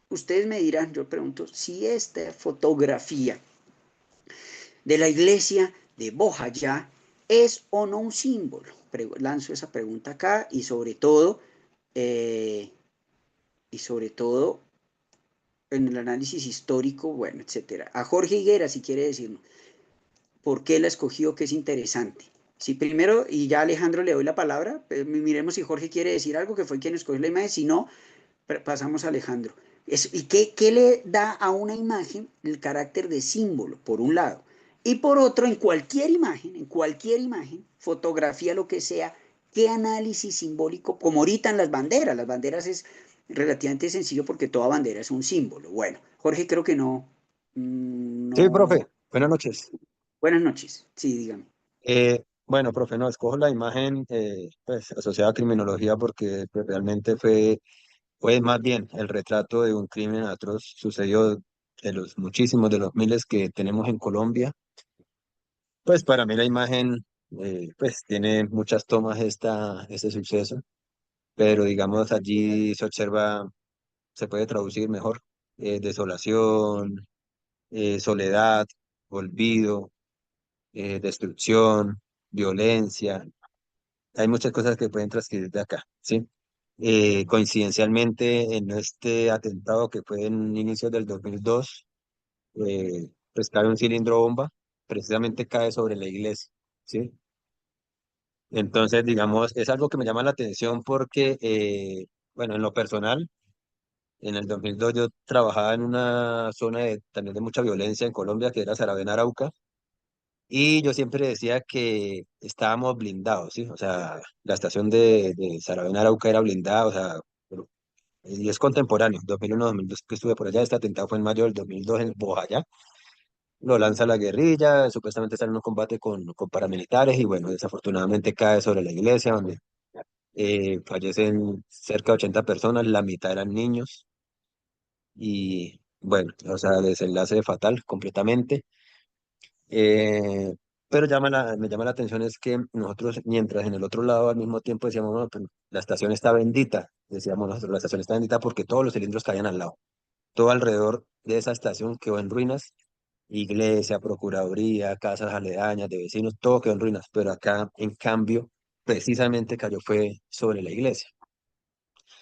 ustedes me dirán, yo pregunto, si esta fotografía de la iglesia de Bojayá es o no un símbolo. Lanzo esa pregunta acá eh, y sobre todo en el análisis histórico, bueno, etcétera. A Jorge Higuera, si quiere decirnos, por qué la escogió, que es interesante. Si primero, y ya a Alejandro le doy la palabra, miremos si Jorge quiere decir algo, que fue quien escogió la imagen, si no, pasamos a Alejandro. ¿Y qué le da a una imagen el carácter de símbolo, por un lado? Y por otro, en cualquier imagen, fotografía, lo que sea, qué análisis simbólico, como ahorita en las banderas es relativamente sencillo porque toda bandera es un símbolo. Bueno, Jorge creo que no, Sí, profe, no. buenas noches. Buenas noches, sí, dígame. Bueno, profe, no, escojo la imagen pues, asociada a criminología porque pues, realmente fue más bien el retrato de un crimen atroz sucedió de los muchísimos, de los miles que tenemos en Colombia. Pues para mí la imagen pues tiene muchas tomas este suceso, pero digamos allí se observa, se puede traducir mejor, desolación, soledad, olvido, destrucción, violencia. Hay muchas cosas que pueden transcribir de acá, ¿sí? Coincidencialmente, en este atentado que fue en inicios del 2002, pues cae un cilindro bomba, precisamente cae sobre la iglesia, ¿sí? Entonces, digamos, es algo que me llama la atención porque, bueno, en lo personal, en el 2002 yo trabajaba en una zona también de mucha violencia en Colombia, que era Saravena, Arauca. Y yo siempre decía que estábamos blindados, ¿sí? O sea, la estación de Saravena Arauca era blindada, o sea, y es contemporáneo, 2001-2002 que estuve por allá, este atentado fue en mayo del 2002 en Bojayá, lo lanza la guerrilla, supuestamente está en un combate con paramilitares y bueno, desafortunadamente cae sobre la iglesia donde fallecen cerca de 80 personas, la mitad eran niños y bueno, o sea, desenlace fatal completamente. Eh, pero me llama la atención es que nosotros, mientras en el otro lado al mismo tiempo decíamos, no, pero la estación está bendita, decíamos nosotros, la estación está bendita porque todos los cilindros caían al lado. Todo alrededor de esa estación quedó en ruinas, iglesia, procuraduría, casas aledañas de vecinos, todo quedó en ruinas, pero acá, en cambio, precisamente cayó fue sobre la iglesia.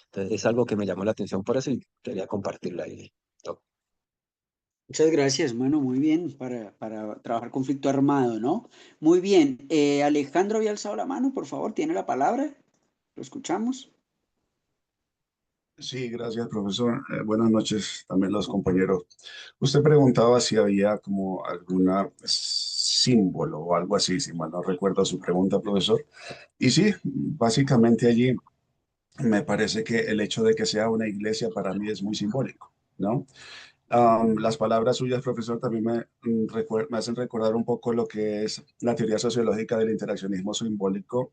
Entonces, es algo que me llamó la atención por eso y quería compartirla ahí. Muchas gracias. Bueno, muy bien para trabajar conflicto armado, ¿no? Muy bien. Alejandro había alzado la mano, por favor, tiene la palabra. Lo escuchamos. Sí, gracias, profesor. Buenas noches también los compañeros. Usted preguntaba si había como alguna símbolo o algo así, si mal no recuerdo su pregunta, profesor. Y sí, básicamente allí me parece que el hecho de que sea una iglesia para mí es muy simbólico, ¿no? Las palabras suyas, profesor, también me hacen recordar un poco lo que es la teoría sociológica del interaccionismo simbólico.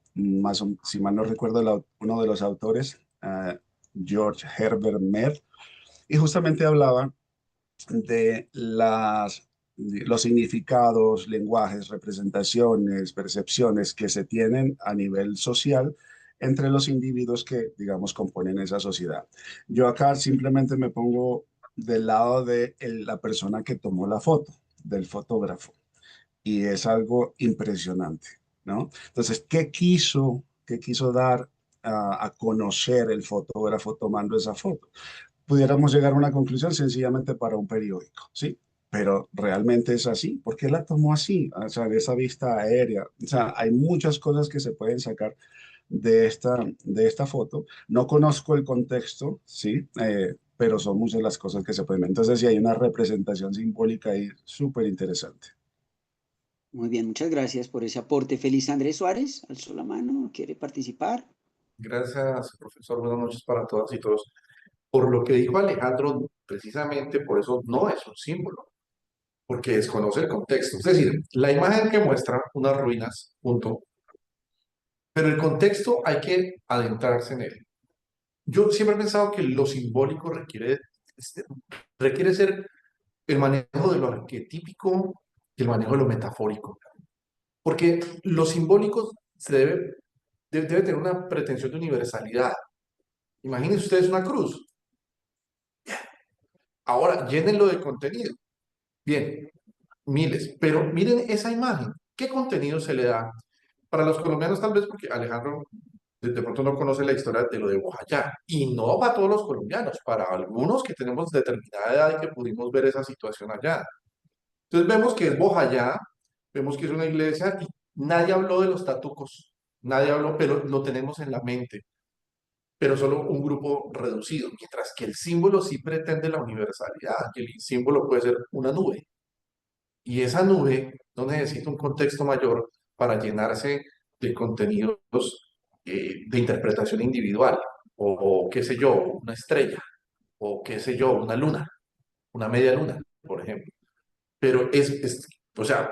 Si mal no recuerdo, uno de los autores, George Herbert Mead, y justamente hablaba de las los significados, lenguajes, representaciones, percepciones que se tienen a nivel social entre los individuos que, digamos, componen esa sociedad. Yo acá simplemente me pongo del lado de la persona que tomó la foto, del fotógrafo, y es algo impresionante, ¿no? Entonces, qué quiso dar a conocer el fotógrafo tomando esa foto? Pudiéramos llegar a una conclusión sencillamente para un periódico, ¿sí? Pero realmente es así. ¿Por qué la tomó así? O sea, de esa vista aérea. O sea, hay muchas cosas que se pueden sacar de esta foto. No conozco el contexto, ¿sí? Pero son muchas las cosas que se pueden ver. Entonces, sí hay una representación simbólica ahí súper interesante. Muy bien, muchas gracias por ese aporte. Feliz Andrés Suárez, alzó la mano, ¿quiere participar? Gracias, profesor. Buenas noches para todas y todos. Por lo que dijo Alejandro, precisamente por eso no es un símbolo, porque desconoce el contexto. Es decir, la imagen que muestra unas ruinas, punto, pero el contexto hay que adentrarse en él. Yo siempre he pensado que lo simbólico este, requiere ser el manejo de lo arquetípico y el manejo de lo metafórico, porque lo simbólico debe tener una pretensión de universalidad. Imagínense ustedes una cruz. Ahora, llénenlo de contenido. Bien, miles. Pero miren esa imagen. ¿Qué contenido se le da? Para los colombianos, tal vez, porque Alejandro de pronto no conoce la historia de lo de Bojayá. Y no para todos los colombianos, para algunos que tenemos determinada edad y que pudimos ver esa situación allá. Entonces vemos que es Bojayá, vemos que es una iglesia y nadie habló de los tatucos. Nadie habló, pero lo tenemos en la mente, pero solo un grupo reducido, mientras que el símbolo sí pretende la universalidad, que el símbolo puede ser una nube, y esa nube no necesita un contexto mayor para llenarse de contenidos de interpretación individual, o qué sé yo, una estrella, o qué sé yo, una luna, una media luna, por ejemplo. Pero o sea,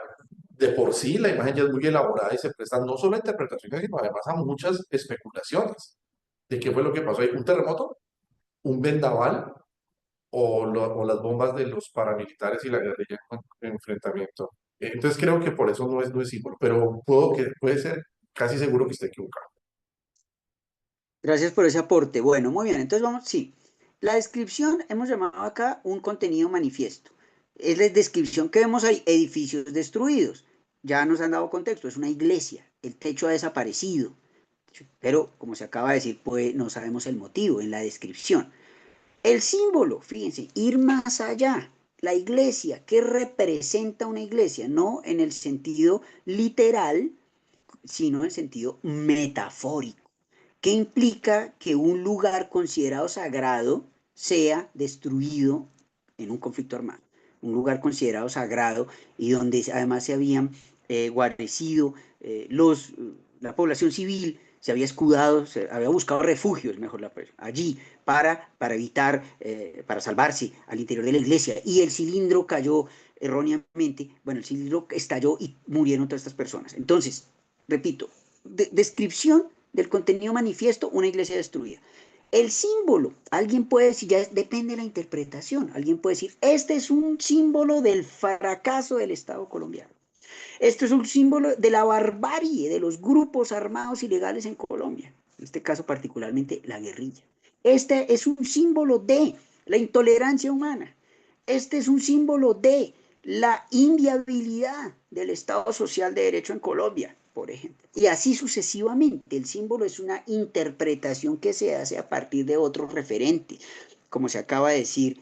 de por sí la imagen ya es muy elaborada y se presta no solo a interpretaciones, sino además a muchas especulaciones de qué fue lo que pasó ahí, un terremoto, un vendaval o las bombas de los paramilitares y la guerrilla en enfrentamiento. Entonces creo que por eso no es símbolo, pero puede ser casi seguro que esté equivocado. Gracias por ese aporte. Bueno, muy bien, entonces vamos, sí. La descripción hemos llamado acá un contenido manifiesto. Es la descripción que vemos ahí, edificios destruidos. Ya nos han dado contexto, es una iglesia, el techo ha desaparecido. Pero, como se acaba de decir, pues no sabemos el motivo en la descripción. El símbolo, fíjense, ir más allá. La iglesia, ¿qué representa una iglesia? No en el sentido literal, sino en el sentido metafórico. ¿Qué implica que un lugar considerado sagrado sea destruido en un conflicto armado? Un lugar considerado sagrado y donde además se habían guarecido la población civil, se había escudado, se había buscado refugios, mejor allí, para evitar, para salvarse al interior de la iglesia. Y el cilindro cayó erróneamente, bueno, el cilindro estalló y murieron todas estas personas. Entonces, repito, descripción del contenido manifiesto, una iglesia destruida. El símbolo, alguien puede decir, ya depende de la interpretación, alguien puede decir, este es un símbolo del fracaso del Estado colombiano. Esto es un símbolo de la barbarie de los grupos armados ilegales en Colombia, en este caso particularmente la guerrilla. Este es un símbolo de la intolerancia humana. Este es un símbolo de la inviabilidad del Estado social de derecho en Colombia, por ejemplo. Y así sucesivamente. El símbolo es una interpretación que se hace a partir de otro referente, como se acaba de decir,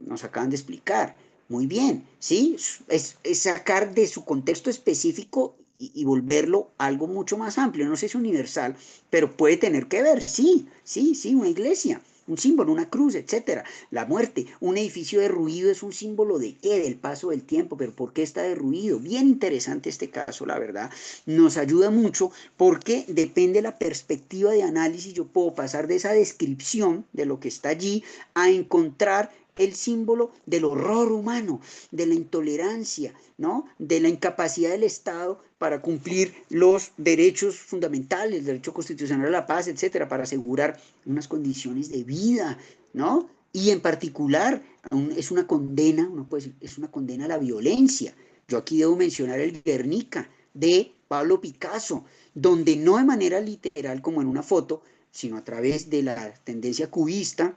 nos acaban de explicar. Muy bien, ¿sí? Es sacar de su contexto específico y volverlo algo mucho más amplio. No sé si es universal, pero puede tener que ver, sí, sí, sí, una iglesia, un símbolo, una cruz, etcétera. La muerte, un edificio derruido es un símbolo de qué, del paso del tiempo, pero ¿por qué está derruido? Bien interesante este caso, la verdad. Nos ayuda mucho porque depende de la perspectiva de análisis. Yo puedo pasar de esa descripción de lo que está allí a encontrar el símbolo del horror humano, de la intolerancia, ¿no? De la incapacidad del Estado para cumplir los derechos fundamentales, el derecho constitucional a la paz, etcétera, para asegurar unas condiciones de vida, ¿no? Y en particular es una condena, uno puede decir, es una condena a la violencia. Yo aquí debo mencionar el Guernica de Pablo Picasso, donde no de manera literal como en una foto, sino a través de la tendencia cubista,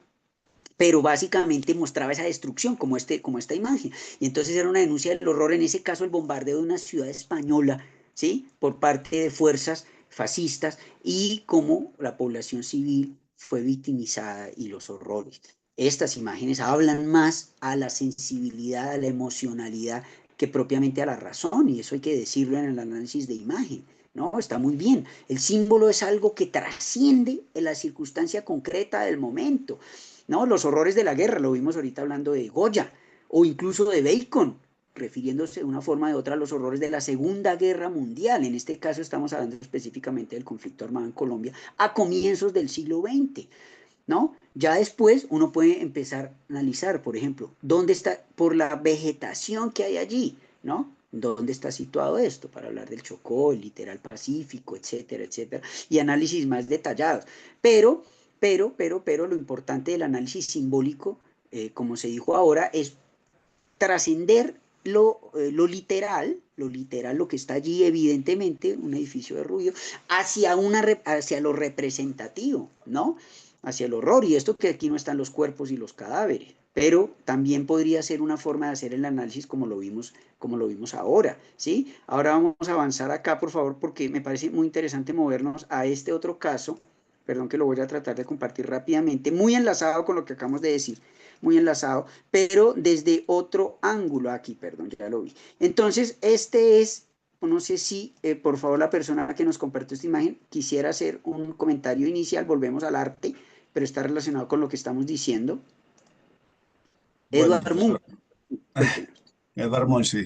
pero básicamente mostraba esa destrucción como esta imagen. Y entonces era una denuncia del horror, en ese caso el bombardeo de una ciudad española, ¿sí? Por parte de fuerzas fascistas y cómo la población civil fue victimizada y los horrores. Estas imágenes hablan más a la sensibilidad, a la emocionalidad que propiamente a la razón, y eso hay que decirlo en el análisis de imagen. No, está muy bien. El símbolo es algo que trasciende en la circunstancia concreta del momento. ¿No? Los horrores de la guerra, lo vimos ahorita hablando de Goya, o incluso de Bacon, refiriéndose de una forma o de otra a los horrores de la Segunda Guerra Mundial. En este caso estamos hablando específicamente del conflicto armado en Colombia a comienzos del siglo XX, ¿no? Ya después uno puede empezar a analizar, por ejemplo, dónde está, por la vegetación que hay allí, ¿no? ¿Dónde está situado esto? Para hablar del Chocó, el litoral pacífico, etcétera, etcétera, y análisis más detallados. Pero, lo importante del análisis simbólico, como se dijo ahora, es trascender lo literal, lo que está allí, evidentemente, un edificio de ruido, hacia lo representativo, ¿no? Hacia el horror, y esto que aquí no están los cuerpos y los cadáveres, pero también podría ser una forma de hacer el análisis como lo vimos ahora, ¿sí? Ahora vamos a avanzar acá, por favor, porque me parece muy interesante movernos a este otro caso, perdón que lo voy a tratar de compartir rápidamente, muy enlazado con lo que acabamos de decir, muy enlazado, pero desde otro ángulo aquí, perdón, ya lo vi. Entonces, este es, no sé si, por favor, la persona que nos compartió esta imagen quisiera hacer un comentario inicial, volvemos al arte, pero está relacionado con lo que estamos diciendo. Bueno, Edward Munch, profesor, cuéntenos. Edvard Munch, sí.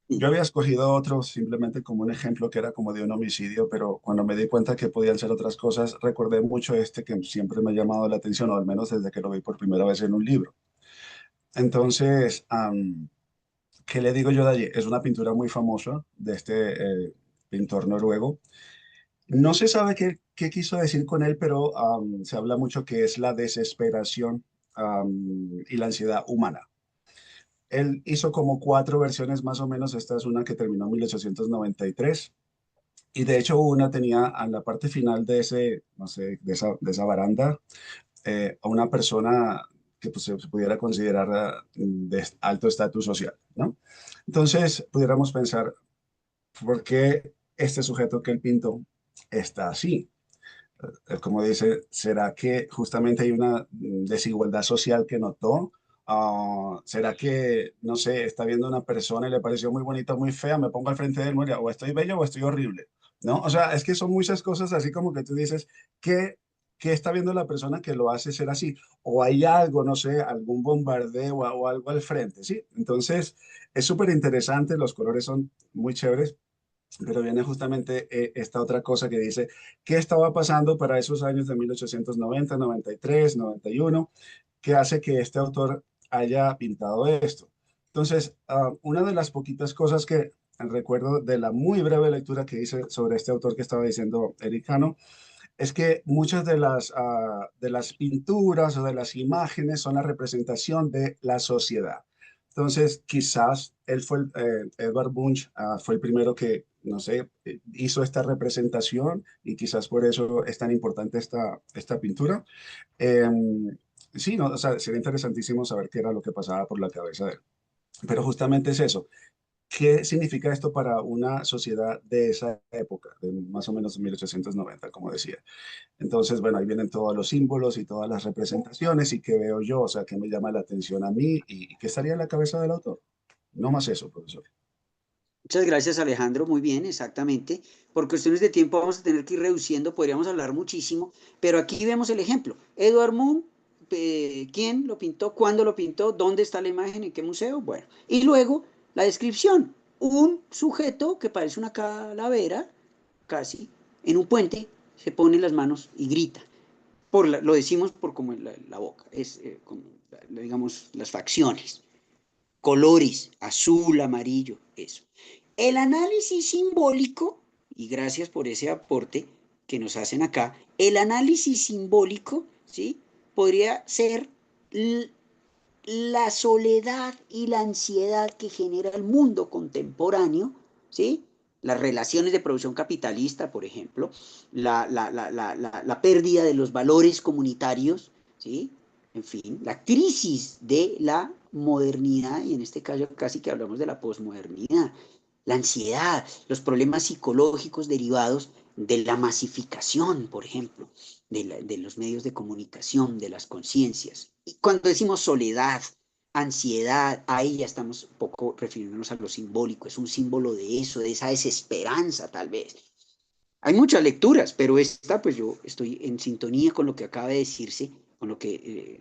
Sí. Yo había escogido otro simplemente como un ejemplo que era como de un homicidio, pero cuando me di cuenta que podían ser otras cosas, recordé mucho este que siempre me ha llamado la atención, o al menos desde que lo vi por primera vez en un libro. Entonces, ¿qué le digo yo de allí? Es una pintura muy famosa de este pintor noruego. No se sabe qué quiso decir con él, pero se habla mucho que es la desesperación y la ansiedad humana. Él hizo como cuatro versiones más o menos. Esta es una que terminó en 1893. Y de hecho una tenía en la parte final de ese, no sé, de esa baranda, a una persona que pues, se pudiera considerar de alto estatus social, ¿no? Entonces, pudiéramos pensar, ¿por qué este sujeto que él pintó está así? Como dice, ¿será que justamente hay una desigualdad social que notó? ¿Será que, no sé, está viendo una persona y le pareció muy bonita, muy fea, me pongo al frente de él, mira, o estoy bello o estoy horrible, ¿no? O sea, es que son muchas cosas así como que tú dices, ¿qué está viendo la persona que lo hace ser así? O hay algo, no sé, algún bombardeo o algo al frente, ¿sí? Entonces, es súper interesante, los colores son muy chéveres. Pero viene justamente esta otra cosa que dice, ¿qué estaba pasando para esos años de 1890, 93, 91, que hace que este autor haya pintado esto? Entonces, una de las poquitas cosas que recuerdo de la muy breve lectura que hice sobre este autor que estaba diciendo Eric Cano, es que muchas de las pinturas o de las imágenes son la representación de la sociedad. Entonces, quizás Edvard Munch fue el primero que, no sé, hizo esta representación y quizás por eso es tan importante esta pintura. Eh, sí, no, o sea, sería interesantísimo saber qué era lo que pasaba por la cabeza de él. Pero justamente es eso. ¿Qué significa esto para una sociedad de esa época, de más o menos 1890, como decía? Entonces, bueno, ahí vienen todos los símbolos y todas las representaciones y qué veo yo, o sea, qué me llama la atención a mí y qué estaría en la cabeza del autor. No más eso, profesor. Muchas gracias, Alejandro. Muy bien, exactamente. Por cuestiones de tiempo vamos a tener que ir reduciendo, podríamos hablar muchísimo, pero aquí vemos el ejemplo. Edward Munch, ¿quién lo pintó? ¿Cuándo lo pintó? ¿Dónde está la imagen? ¿En qué museo? Bueno, y luego la descripción. Un sujeto que parece una calavera, casi, en un puente, se pone las manos y grita. Lo decimos por como la boca, es como, digamos, las facciones colores, azul, amarillo, eso. El análisis simbólico, y gracias por ese aporte que nos hacen acá, el análisis simbólico, ¿sí? Podría ser la soledad y la ansiedad que genera el mundo contemporáneo, ¿sí? Las relaciones de producción capitalista, por ejemplo, la pérdida de los valores comunitarios, ¿sí? En fin, la crisis de la modernidad, y en este caso casi que hablamos de la posmodernidad, la ansiedad, los problemas psicológicos derivados de la masificación, por ejemplo, de los medios de comunicación, de las conciencias. Y cuando decimos soledad, ansiedad, ahí ya estamos un poco refiriéndonos a lo simbólico, es un símbolo de eso, de esa desesperanza tal vez. Hay muchas lecturas, pero esta, pues yo estoy en sintonía con lo que acaba de decirse, con lo que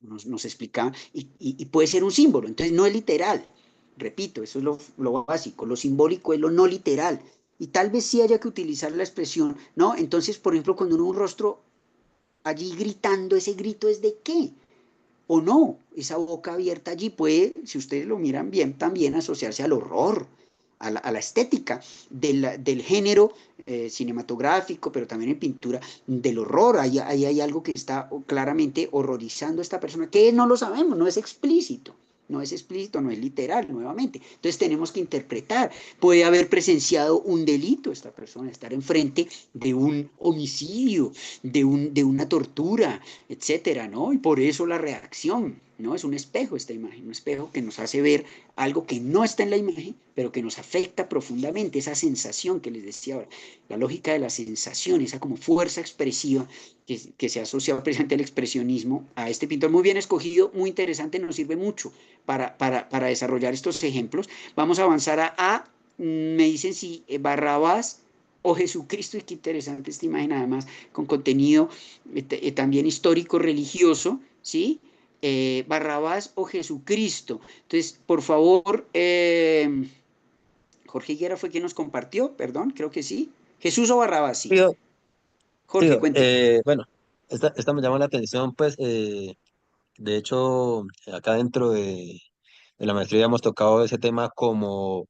nos explicaba, y puede ser un símbolo, entonces no es literal, repito, eso es lo básico, lo simbólico es lo no literal, y tal vez sí haya que utilizar la expresión, ¿no? Entonces, por ejemplo, cuando uno ve un rostro allí gritando, ¿ese grito es de qué? O no, esa boca abierta allí puede, si ustedes lo miran bien, también asociarse al horror, a la estética del género cinematográfico, pero también en pintura, del horror. Ahí hay algo que está claramente horrorizando a esta persona, que no lo sabemos, no es explícito. No es explícito, no es literal, nuevamente. Entonces tenemos que interpretar. Puede haber presenciado un delito esta persona, estar enfrente de un homicidio, de una tortura, etcétera, ¿no? Y por eso la reacción, ¿no? Es un espejo esta imagen, un espejo que nos hace ver algo que no está en la imagen, pero que nos afecta profundamente, esa sensación que les decía ahora, la lógica de la sensación, esa como fuerza expresiva que se asocia precisamente al expresionismo, a este pintor muy bien escogido, muy interesante, nos sirve mucho para desarrollar estos ejemplos. Vamos a avanzar me dicen si Barrabás o Jesucristo, y qué interesante esta imagen además, con contenido también histórico religioso, ¿sí? Barrabás o Jesucristo. Entonces, por favor, Jorge Higuera fue quien nos compartió, perdón, creo que sí. Jesús o Barrabás, sí. Tío, Jorge, tío, cuénteme. bueno, esta me llama la atención, pues, de hecho, acá dentro de la maestría hemos tocado ese tema como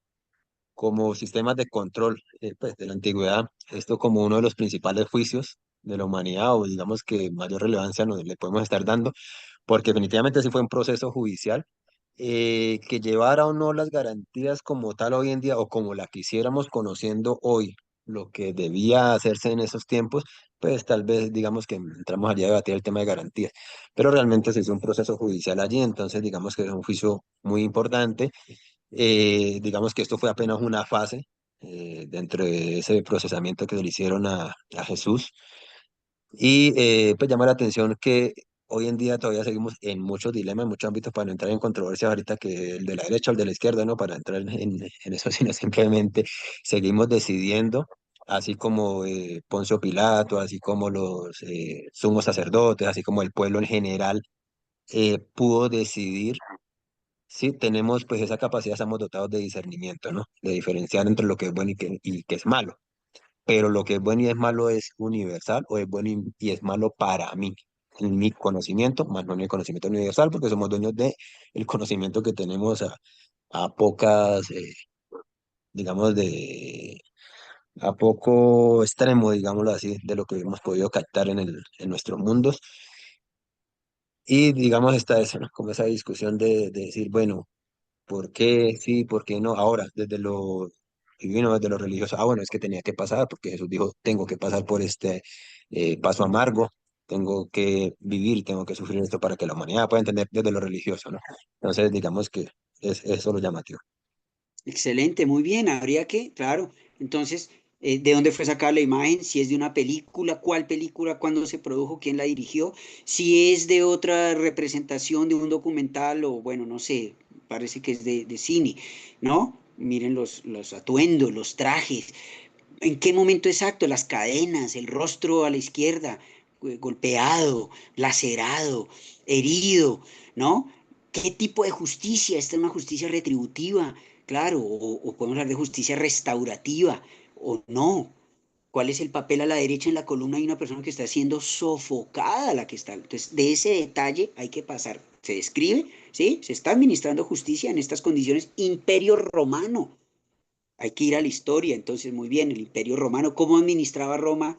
sistemas de control, pues, de la antigüedad, esto como uno de los principales juicios de la humanidad, o digamos que mayor relevancia nos le podemos estar dando, porque definitivamente sí fue un proceso judicial que llevara o no las garantías como tal hoy en día, o como la quisiéramos conociendo hoy, lo que debía hacerse en esos tiempos, pues tal vez digamos que entramos allí a debatir el tema de garantías, pero realmente se hizo un proceso judicial allí, entonces digamos que es un juicio muy importante. Digamos que esto fue apenas una fase dentro de ese procesamiento que se le hicieron a Jesús. Y pues llama la atención que hoy en día todavía seguimos en muchos dilemas, en muchos ámbitos, para no entrar en controversias ahorita que el de la derecha o el de la izquierda, ¿no? Para entrar en eso, sino simplemente seguimos decidiendo, así como Poncio Pilato, así como los sumos sacerdotes, así como el pueblo en general pudo decidir. Sí, tenemos pues esa capacidad, estamos dotados de discernimiento, ¿no? De diferenciar entre lo que es bueno y que es malo. Pero lo que es bueno y es malo es universal, o es bueno y es malo para mí, en mi conocimiento, más no en el conocimiento universal, porque somos dueños de el conocimiento que tenemos a pocas, digamos, a poco extremo, digámoslo así, de lo que hemos podido captar en nuestros mundos. Y digamos, está eso, ¿no? Como esa discusión de decir, bueno, ¿por qué sí, por qué no? Ahora, desde lo divino, desde lo religioso, bueno, es que tenía que pasar, porque Jesús dijo, tengo que pasar por este paso amargo, tengo que vivir, tengo que sufrir esto para que la humanidad pueda entender desde lo religioso, ¿no? Entonces, digamos que es eso lo llamativo. Excelente, muy bien. Habría que, claro, entonces, ¿de dónde fue sacada la imagen? Si es de una película, cuándo se produjo, quién la dirigió, si es de otra representación, de un documental o, bueno, no sé, parece que es de cine, ¿no? Miren los atuendos, los trajes, en qué momento exacto, las cadenas, el rostro a la izquierda, golpeado, lacerado, herido, ¿no? ¿Qué tipo de justicia? ¿Esta es una justicia retributiva? Claro, o podemos hablar de justicia restaurativa, o no. ¿Cuál es el papel a la derecha en la columna? Hay una persona que está siendo sofocada, la que está. Entonces, de ese detalle hay que pasar. Se describe, ¿sí? Se está administrando justicia en estas condiciones. Imperio romano. Hay que ir a la historia, entonces muy bien, el Imperio Romano, ¿cómo administraba Roma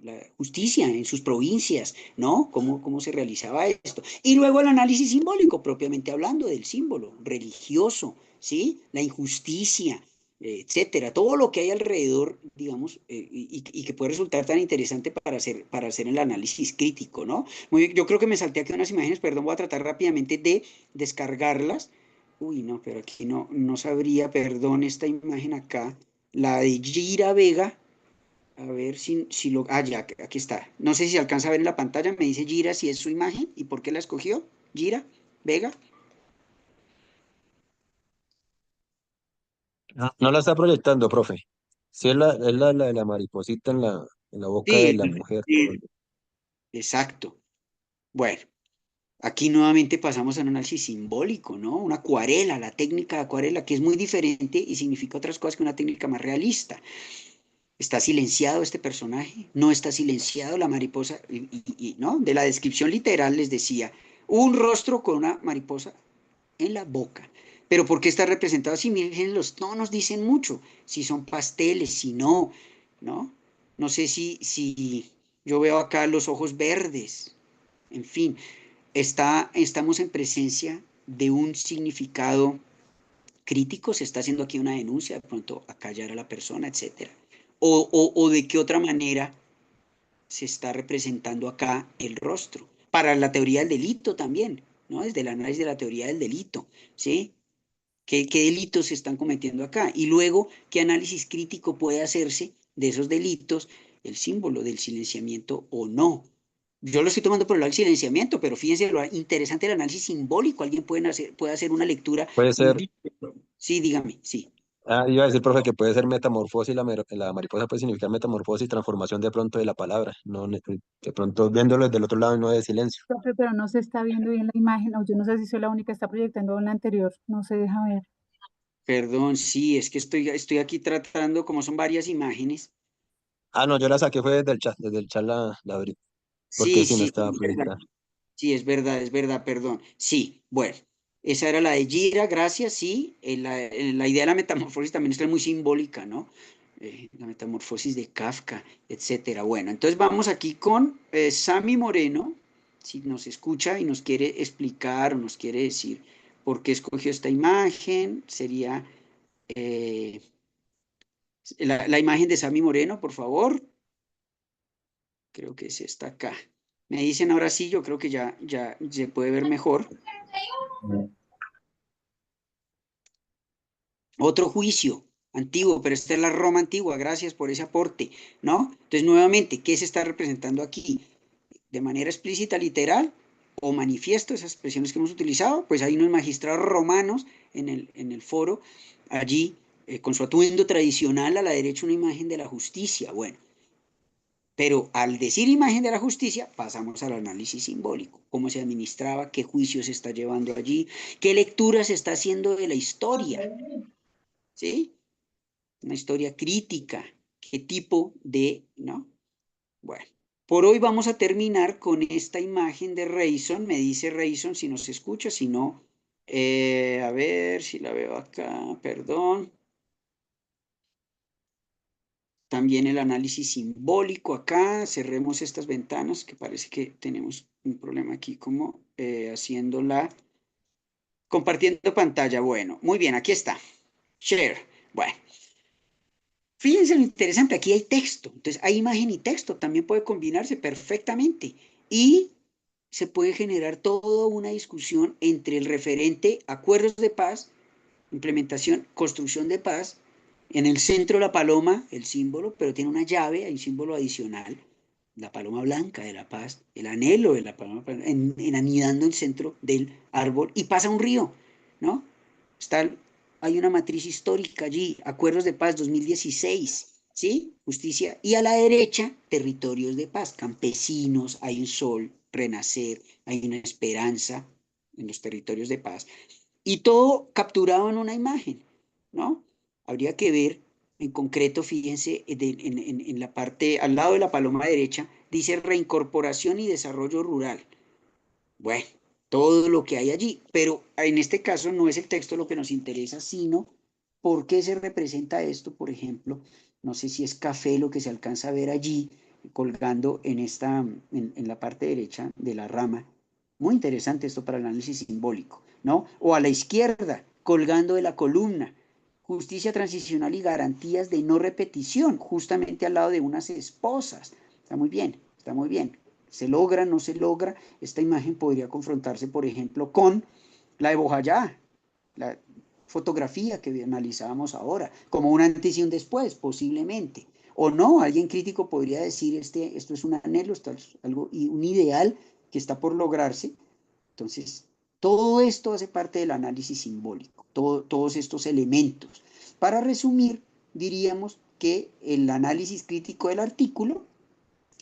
la justicia en sus provincias, ¿no? ¿Cómo se realizaba esto? Y luego el análisis simbólico, propiamente hablando del símbolo religioso, ¿sí? La injusticia, etcétera, todo lo que hay alrededor, digamos, y que puede resultar tan interesante para hacer el análisis crítico, ¿no? Muy bien, yo creo que me salté aquí unas imágenes, perdón, voy a tratar rápidamente de descargarlas. Uy, no, pero aquí no sabría, perdón, esta imagen acá, la de Gira Vega, a ver si lo... Ah, ya, aquí está. No sé si se alcanza a ver en la pantalla, me dice Gira si es su imagen y por qué la escogió. Gira Vega. No la está proyectando, profe. Sí, es la de la mariposita en la boca de Sí, la mujer. sí, exacto. Bueno, aquí nuevamente pasamos a un análisis simbólico, ¿no? Una acuarela, la técnica de acuarela, que es muy diferente y significa otras cosas que una técnica más realista. ¿Está silenciado este personaje? ¿No está silenciado la mariposa? ¿No? De la descripción literal les decía, un rostro con una mariposa en la boca. Pero ¿por qué está representado así? Miren, los tonos dicen mucho. Si son pasteles, si no, ¿no? No sé si yo veo acá los ojos verdes. En fin, estamos en presencia de un significado crítico, se está haciendo aquí una denuncia, de pronto a callar a la persona, etcétera. O de qué otra manera se está representando acá el rostro. Para la teoría del delito también, ¿no? Desde el análisis de la teoría del delito, ¿sí? ¿Qué delitos se están cometiendo acá? Y luego, ¿qué análisis crítico puede hacerse de esos delitos, el símbolo del silenciamiento o no? Yo lo estoy tomando por el lado del silenciamiento, pero fíjense lo interesante del análisis simbólico. Alguien puede hacer una lectura. Puede ser, Sí, dígame, sí. iba a decir, profe, que puede ser metamorfosis, la mariposa puede significar metamorfosis, transformación de pronto de la palabra, no, de pronto viéndolo desde el otro lado y no de silencio. Profe, pero no se está viendo bien la imagen, o yo no sé si soy la única que está proyectando en la anterior, no se deja ver. Perdón, sí, es que estoy aquí tratando, como son varias imágenes. No, yo la saqué fue desde el chat la abrí, porque Sí, sí no sí, estaba es verdad. proyectada. Sí, es verdad, perdón. Sí, bueno, esa era la de Gira, gracias, sí. La idea de la metamorfosis también es muy simbólica, ¿no? La metamorfosis de Kafka, etcétera. Bueno, entonces vamos aquí con Sami Moreno, si nos escucha y nos quiere explicar o nos quiere decir por qué escogió esta imagen, sería eh, la imagen de Sami Moreno, por favor. Creo que es esta acá. Me dicen ahora sí, yo creo que ya se puede ver mejor. Otro juicio antiguo, pero esta es la Roma antigua, gracias por ese aporte, ¿no? Entonces, nuevamente, ¿qué se está representando aquí? De manera explícita, literal, o manifiesto, esas expresiones que hemos utilizado, pues hay unos magistrados romanos en el foro, allí, con su atuendo tradicional, a la derecha una imagen de la justicia. Bueno, pero al decir imagen de la justicia, pasamos al análisis simbólico, cómo se administraba, qué juicio se está llevando allí, qué lectura se está haciendo de la historia, ¿sí? Una historia crítica, qué tipo de, ¿no? Bueno, por hoy vamos a terminar con esta imagen de Rayson, me dice Rayson si nos escucha, si no, a ver si la veo acá, perdón. También el análisis simbólico acá, cerremos estas ventanas, que parece que tenemos un problema aquí como haciéndola, compartiendo pantalla. Bueno, muy bien, aquí está. Share. Bueno, fíjense lo interesante, aquí hay texto, entonces hay imagen y texto, también puede combinarse perfectamente y se puede generar toda una discusión entre el referente acuerdos de paz, implementación, construcción de paz, en el centro la paloma, el símbolo, pero tiene una llave, hay un símbolo adicional, la paloma blanca de la paz, el anhelo de la paloma anidando en el centro del árbol y pasa un río, ¿no? Está, hay una matriz histórica allí, Acuerdos de Paz 2016, ¿sí? Justicia. Y a la derecha, territorios de paz, campesinos, hay un sol, renacer, hay una esperanza en los territorios de paz. Y todo capturado en una imagen, ¿no? Habría que ver, en concreto, fíjense, en la parte, al lado de la paloma derecha, dice reincorporación y desarrollo rural. Bueno, todo lo que hay allí, pero en este caso no es el texto lo que nos interesa, sino por qué se representa esto, por ejemplo, no sé si es café lo que se alcanza a ver allí, colgando en la parte derecha de la rama. Muy interesante esto para el análisis simbólico, ¿no? O a la izquierda, colgando de la columna, justicia transicional y garantías de no repetición, justamente al lado de unas esposas. Está muy bien, está muy bien. ¿Se logra, no se logra? Esta imagen podría confrontarse, por ejemplo, con la de Bojayá, la fotografía que analizábamos ahora, como un antes y un después, posiblemente. O no, alguien crítico podría decir, esto es un anhelo, esto es algo, y un ideal que está por lograrse. Entonces, todo esto hace parte del análisis simbólico, todos estos elementos. Para resumir, diríamos que el análisis crítico del artículo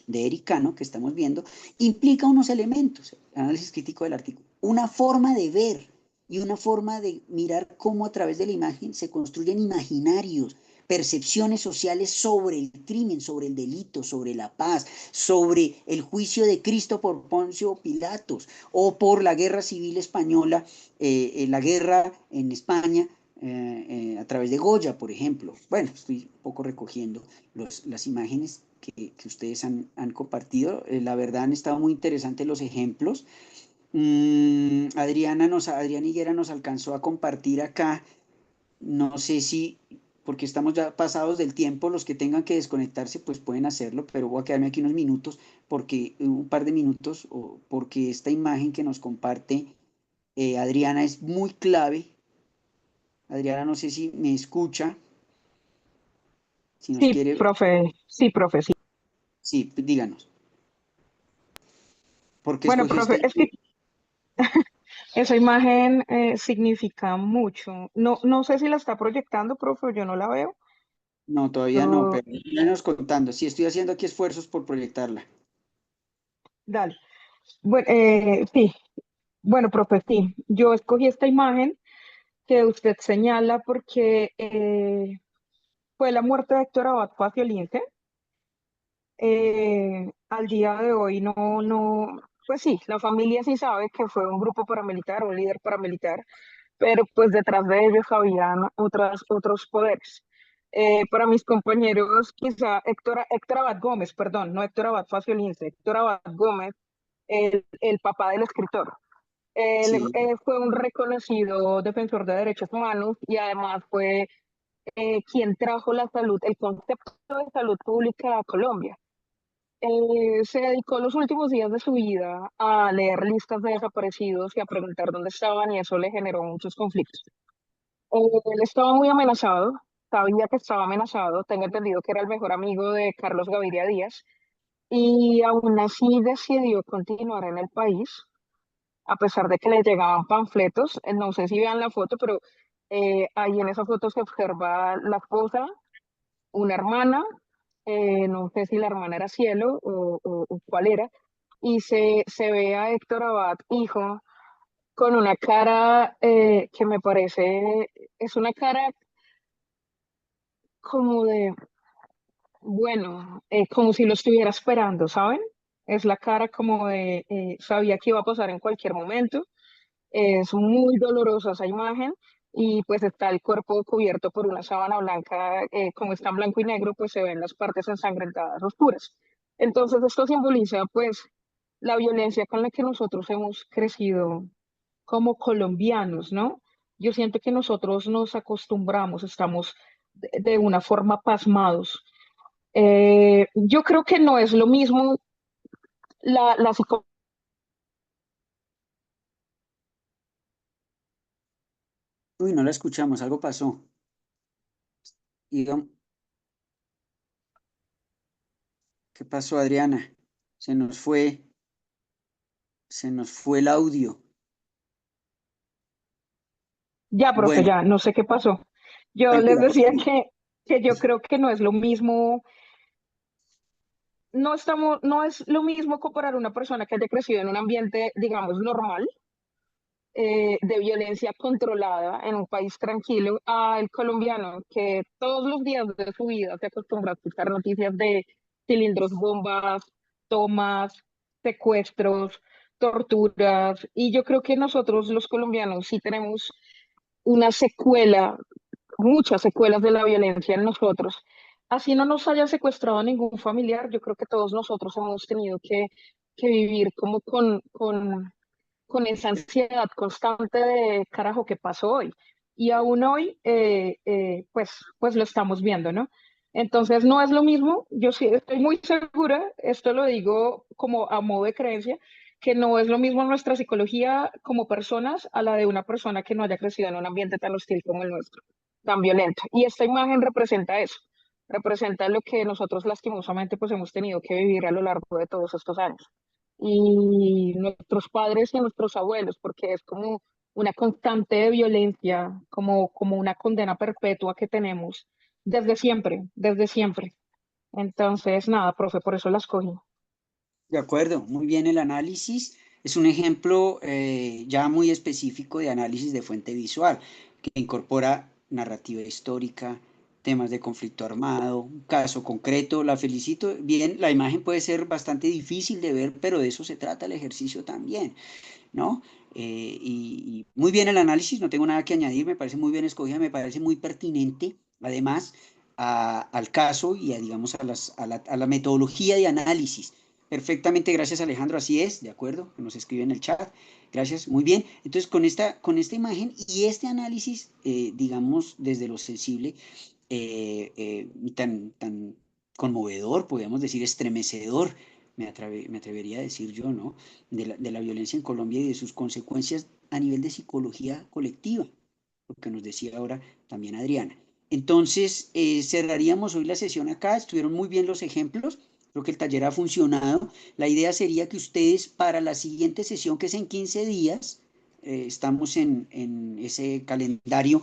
de Eric Cano que estamos viendo implica unos elementos, el análisis crítico del artículo, una forma de ver y una forma de mirar cómo a través de la imagen se construyen imaginarios, percepciones sociales sobre el crimen, sobre el delito, sobre la paz, sobre el juicio de Cristo por Poncio Pilatos o por la guerra civil española, la guerra en España a través de Goya, por ejemplo. Bueno, estoy un poco recogiendo las imágenes que ustedes han compartido. La verdad han estado muy interesantes los ejemplos. Adriana Higuera nos alcanzó a compartir acá, no sé si, porque estamos ya pasados del tiempo, los que tengan que desconectarse pues pueden hacerlo, pero voy a quedarme aquí unos minutos, porque un par de minutos, porque esta imagen que nos comparte Adriana es muy clave. Adriana, no sé si me escucha, si nos quiere, Sí, profe, sí. sí, díganos, ¿por qué Bueno, escogió esta profe, es que imagen? esa imagen significa mucho. No, no sé si la está proyectando, profe, yo no la veo. No, todavía no, Uh, pero nos contando. Sí, estoy haciendo aquí esfuerzos por proyectarla. dale. Bueno, sí, bueno, profe, sí. Yo escogí esta imagen que usted señala porque fue la muerte de Héctor Abad Faciolince. Al día de hoy pues sí, la familia sí sabe que fue un grupo paramilitar, un líder paramilitar, pero pues detrás de ellos habían otros poderes. Para mis compañeros, quizá Héctor Abad Gómez, perdón, no Héctor Abad Faciolince, Héctor Abad Gómez, el papá del escritor. Él Sí, fue un reconocido defensor de derechos humanos y además fue quien trajo la salud, el concepto de salud pública a Colombia. Se dedicó los últimos días de su vida a leer listas de desaparecidos y a preguntar dónde estaban y eso le generó muchos conflictos. Él estaba muy amenazado, sabía que estaba amenazado, tengo entendido que era el mejor amigo de Carlos Gaviria Díaz y aún así decidió continuar en el país, a pesar de que le llegaban panfletos. No sé si vean la foto, pero ahí en esa foto se observa la esposa, una hermana, no sé si la hermana era Cielo o cuál era, y se ve a Héctor Abad, hijo, con una cara que me parece, es una cara como de, bueno, como si lo estuviera esperando, ¿saben? Es la cara como de, sabía que iba a pasar en cualquier momento. Es muy dolorosa esa imagen y pues está el cuerpo cubierto por una sábana blanca, como está en blanco y negro, pues se ven las partes ensangrentadas oscuras. Entonces esto simboliza pues la violencia con la que nosotros hemos crecido como colombianos, ¿no? Yo siento que nosotros nos acostumbramos, estamos de una forma pasmados. Yo creo que no es lo mismo la psicología. uy, no la escuchamos, algo pasó. Y, ¿qué pasó, Adriana? Se nos fue, se nos fue el audio. Ya, profe, Bueno, ya, no sé qué pasó. Yo les tranquila, decía prosiga. que yo creo que no es lo mismo, no es lo mismo comparar una persona que haya crecido en un ambiente, digamos, normal, de violencia controlada en un país tranquilo, al colombiano que todos los días de su vida se acostumbra a escuchar noticias de cilindros, bombas, tomas, secuestros, torturas. Y yo creo que nosotros los colombianos sí tenemos una secuela, muchas secuelas de la violencia en nosotros, así no nos haya secuestrado ningún familiar, yo creo que todos nosotros hemos tenido que vivir como con esa ansiedad constante de carajo, ¿qué pasó hoy? Y aún hoy, pues lo estamos viendo, ¿no? Entonces no es lo mismo, yo sí estoy muy segura, esto lo digo como a modo de creencia, que no es lo mismo nuestra psicología como personas a la de una persona que no haya crecido en un ambiente tan hostil como el nuestro, tan violento. Y esta imagen representa eso, representa lo que nosotros lastimosamente pues hemos tenido que vivir a lo largo de todos estos años y nuestros padres y nuestros abuelos, porque es como una constante de violencia, como una condena perpetua que tenemos desde siempre, desde siempre. Entonces, nada, profe, por eso las cogí. De acuerdo, muy bien el análisis. Es un ejemplo ya muy específico de análisis de fuente visual, que incorpora narrativa histórica, temas de conflicto armado, un caso concreto. La felicito. Bien, la imagen puede ser bastante difícil de ver, pero de eso se trata el ejercicio también, ¿no? Y muy bien el análisis, no tengo nada que añadir, me parece muy bien escogida, me parece muy pertinente, además, al caso y a, digamos, a la metodología de análisis. Perfectamente, gracias Alejandro, así es, de acuerdo, que nos escribe en el chat, gracias, muy bien. Entonces, con esta imagen y este análisis, digamos, desde lo sensible, tan conmovedor, podríamos decir, estremecedor, me atrevería a decir yo, ¿no? De la violencia en Colombia y de sus consecuencias a nivel de psicología colectiva, lo que nos decía ahora también Adriana. Entonces, cerraríamos hoy la sesión acá, estuvieron muy bien los ejemplos, creo que el taller ha funcionado. La idea sería que ustedes para la siguiente sesión, que es en 15 días, estamos en ese calendario,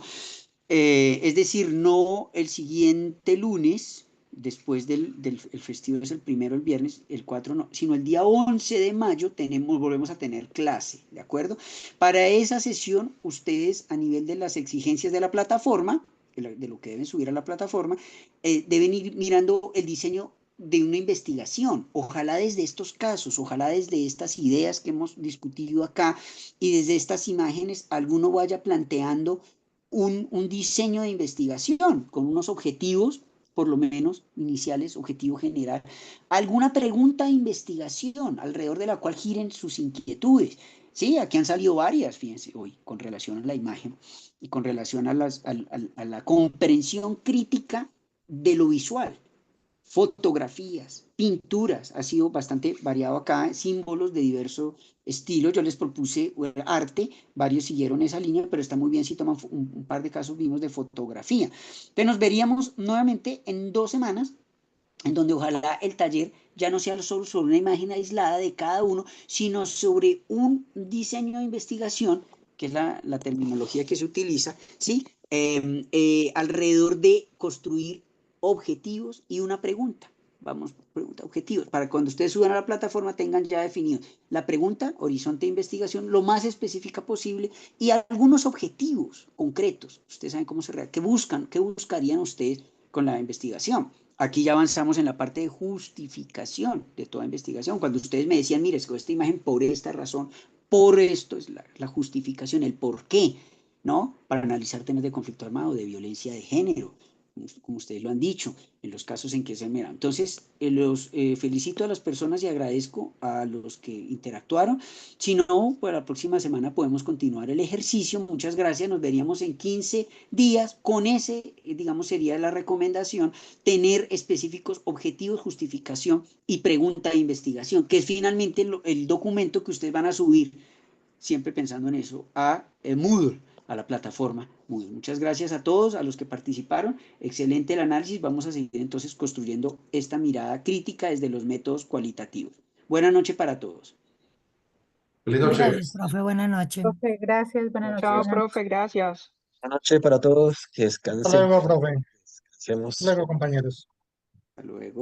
es decir, no el siguiente lunes, después el festivo es el primero, el viernes, el 4 no, sino el día 11 de mayo volvemos a tener clase, ¿de acuerdo? Para esa sesión, ustedes a nivel de las exigencias de la plataforma, de lo que deben subir a la plataforma, deben ir mirando el diseño de una investigación, ojalá desde estos casos, ojalá desde estas ideas que hemos discutido acá y desde estas imágenes, alguno vaya planteando un diseño de investigación con unos objetivos, por lo menos iniciales, objetivo general, alguna pregunta de investigación alrededor de la cual giren sus inquietudes. Sí, aquí han salido varias, fíjense, hoy, con relación a la imagen y con relación a la comprensión crítica de lo visual. Fotografías, pinturas, ha sido bastante variado acá, símbolos de diverso estilo. Yo les propuse arte, varios siguieron esa línea, pero está muy bien si toman un par de casos vimos de fotografía. Entonces nos veríamos nuevamente en 2 semanas, en donde ojalá el taller ya no sea solo sobre una imagen aislada de cada uno, sino sobre un diseño de investigación, que es la terminología que se utiliza, ¿sí? Alrededor de construir objetivos y una pregunta. Vamos, pregunta, objetivos, para cuando ustedes suban a la plataforma tengan ya definido la pregunta, horizonte de investigación, lo más específica posible y algunos objetivos concretos. Ustedes saben cómo se realiza, qué buscarían ustedes con la investigación. Aquí ya avanzamos en la parte de justificación de toda investigación. Cuando ustedes me decían, mire, escoge esta imagen por esta razón, por esto es la justificación, el por qué, ¿no? Para analizar temas de conflicto armado, de violencia de género, como ustedes lo han dicho, en los casos en que se miran. Entonces, los felicito a las personas y agradezco a los que interactuaron. Si no, para la próxima semana podemos continuar el ejercicio. Muchas gracias. Nos veríamos en 15 días. Con ese, digamos, sería la recomendación, tener específicos objetivos, justificación y pregunta de investigación, que es finalmente el documento que ustedes van a subir, siempre pensando en eso, a Moodle, a la plataforma Moodle. Muchas gracias a todos, a los que participaron. Excelente el análisis. Vamos a seguir entonces construyendo esta mirada crítica desde los métodos cualitativos. Buenas noches para todos. Feliz noche. Gracias, profe. Buenas noches. Profe, gracias, buenas Buenas Chao, noches. noches. profe, gracias. Buenas noches para todos, que Hasta descansen. luego, profe. Descansemos. Hasta luego, compañeros. Hasta luego.